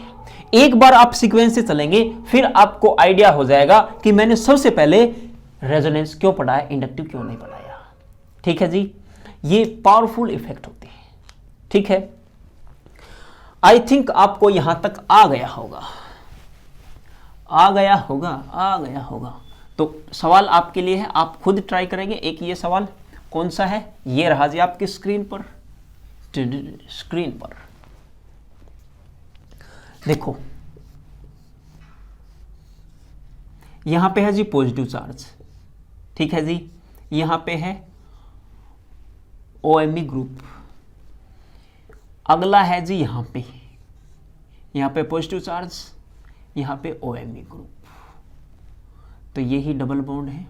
एक बार आप सीक्वेंस से चलेंगे, फिर आपको आइडिया हो जाएगा कि मैंने सबसे पहले रेजोनेंस क्यों पढ़ाया, इंडक्टिव क्यों नहीं पढ़ाया। ठीक है जी, ये पावरफुल इफेक्ट होते हैं। ठीक है, आई थिंक आपको यहां तक आ गया होगा, आ गया होगा। तो सवाल आपके लिए है, आप खुद ट्राई करेंगे। एक ये सवाल कौन सा है, ये रहा जी आपकी स्क्रीन पर देखो, यहां पे है जी पॉजिटिव चार्ज। ठीक है जी, यहां पे है OMe ग्रुप। अगला है जी यहां पे पॉजिटिव चार्ज, यहां पे OMe ग्रुप। तो ये ही डबल बॉन्ड है।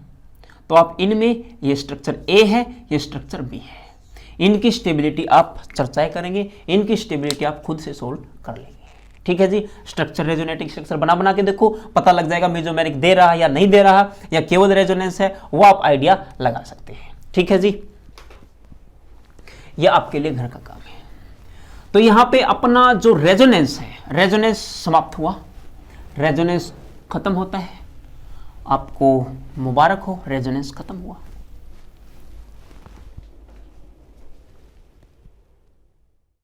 तो आप इनमें ये स्ट्रक्चर ए है, ये स्ट्रक्चर बी है। इनकी स्टेबिलिटी आप चर्चाएं करेंगे, इनकी स्टेबिलिटी आप खुद से सोल्व कर लेंगे। ठीक है जी, स्ट्रक्चर रेजोनेटिक स्ट्रक्चर बना के देखो, पता लग जाएगा मेजोमेरिक दे रहा या नहीं दे रहा, या केवल रेजोनेंस है, वो आप आइडिया लगा सकते हैं। ठीक है जी, ये आपके लिए घर का काम है। तो यहां पे अपना जो रेजोनेंस है, रेजोनेंस समाप्त हुआ, रेजोनेंस खत्म होता है। आपको मुबारक हो, रेजोनेंस खत्म हुआ।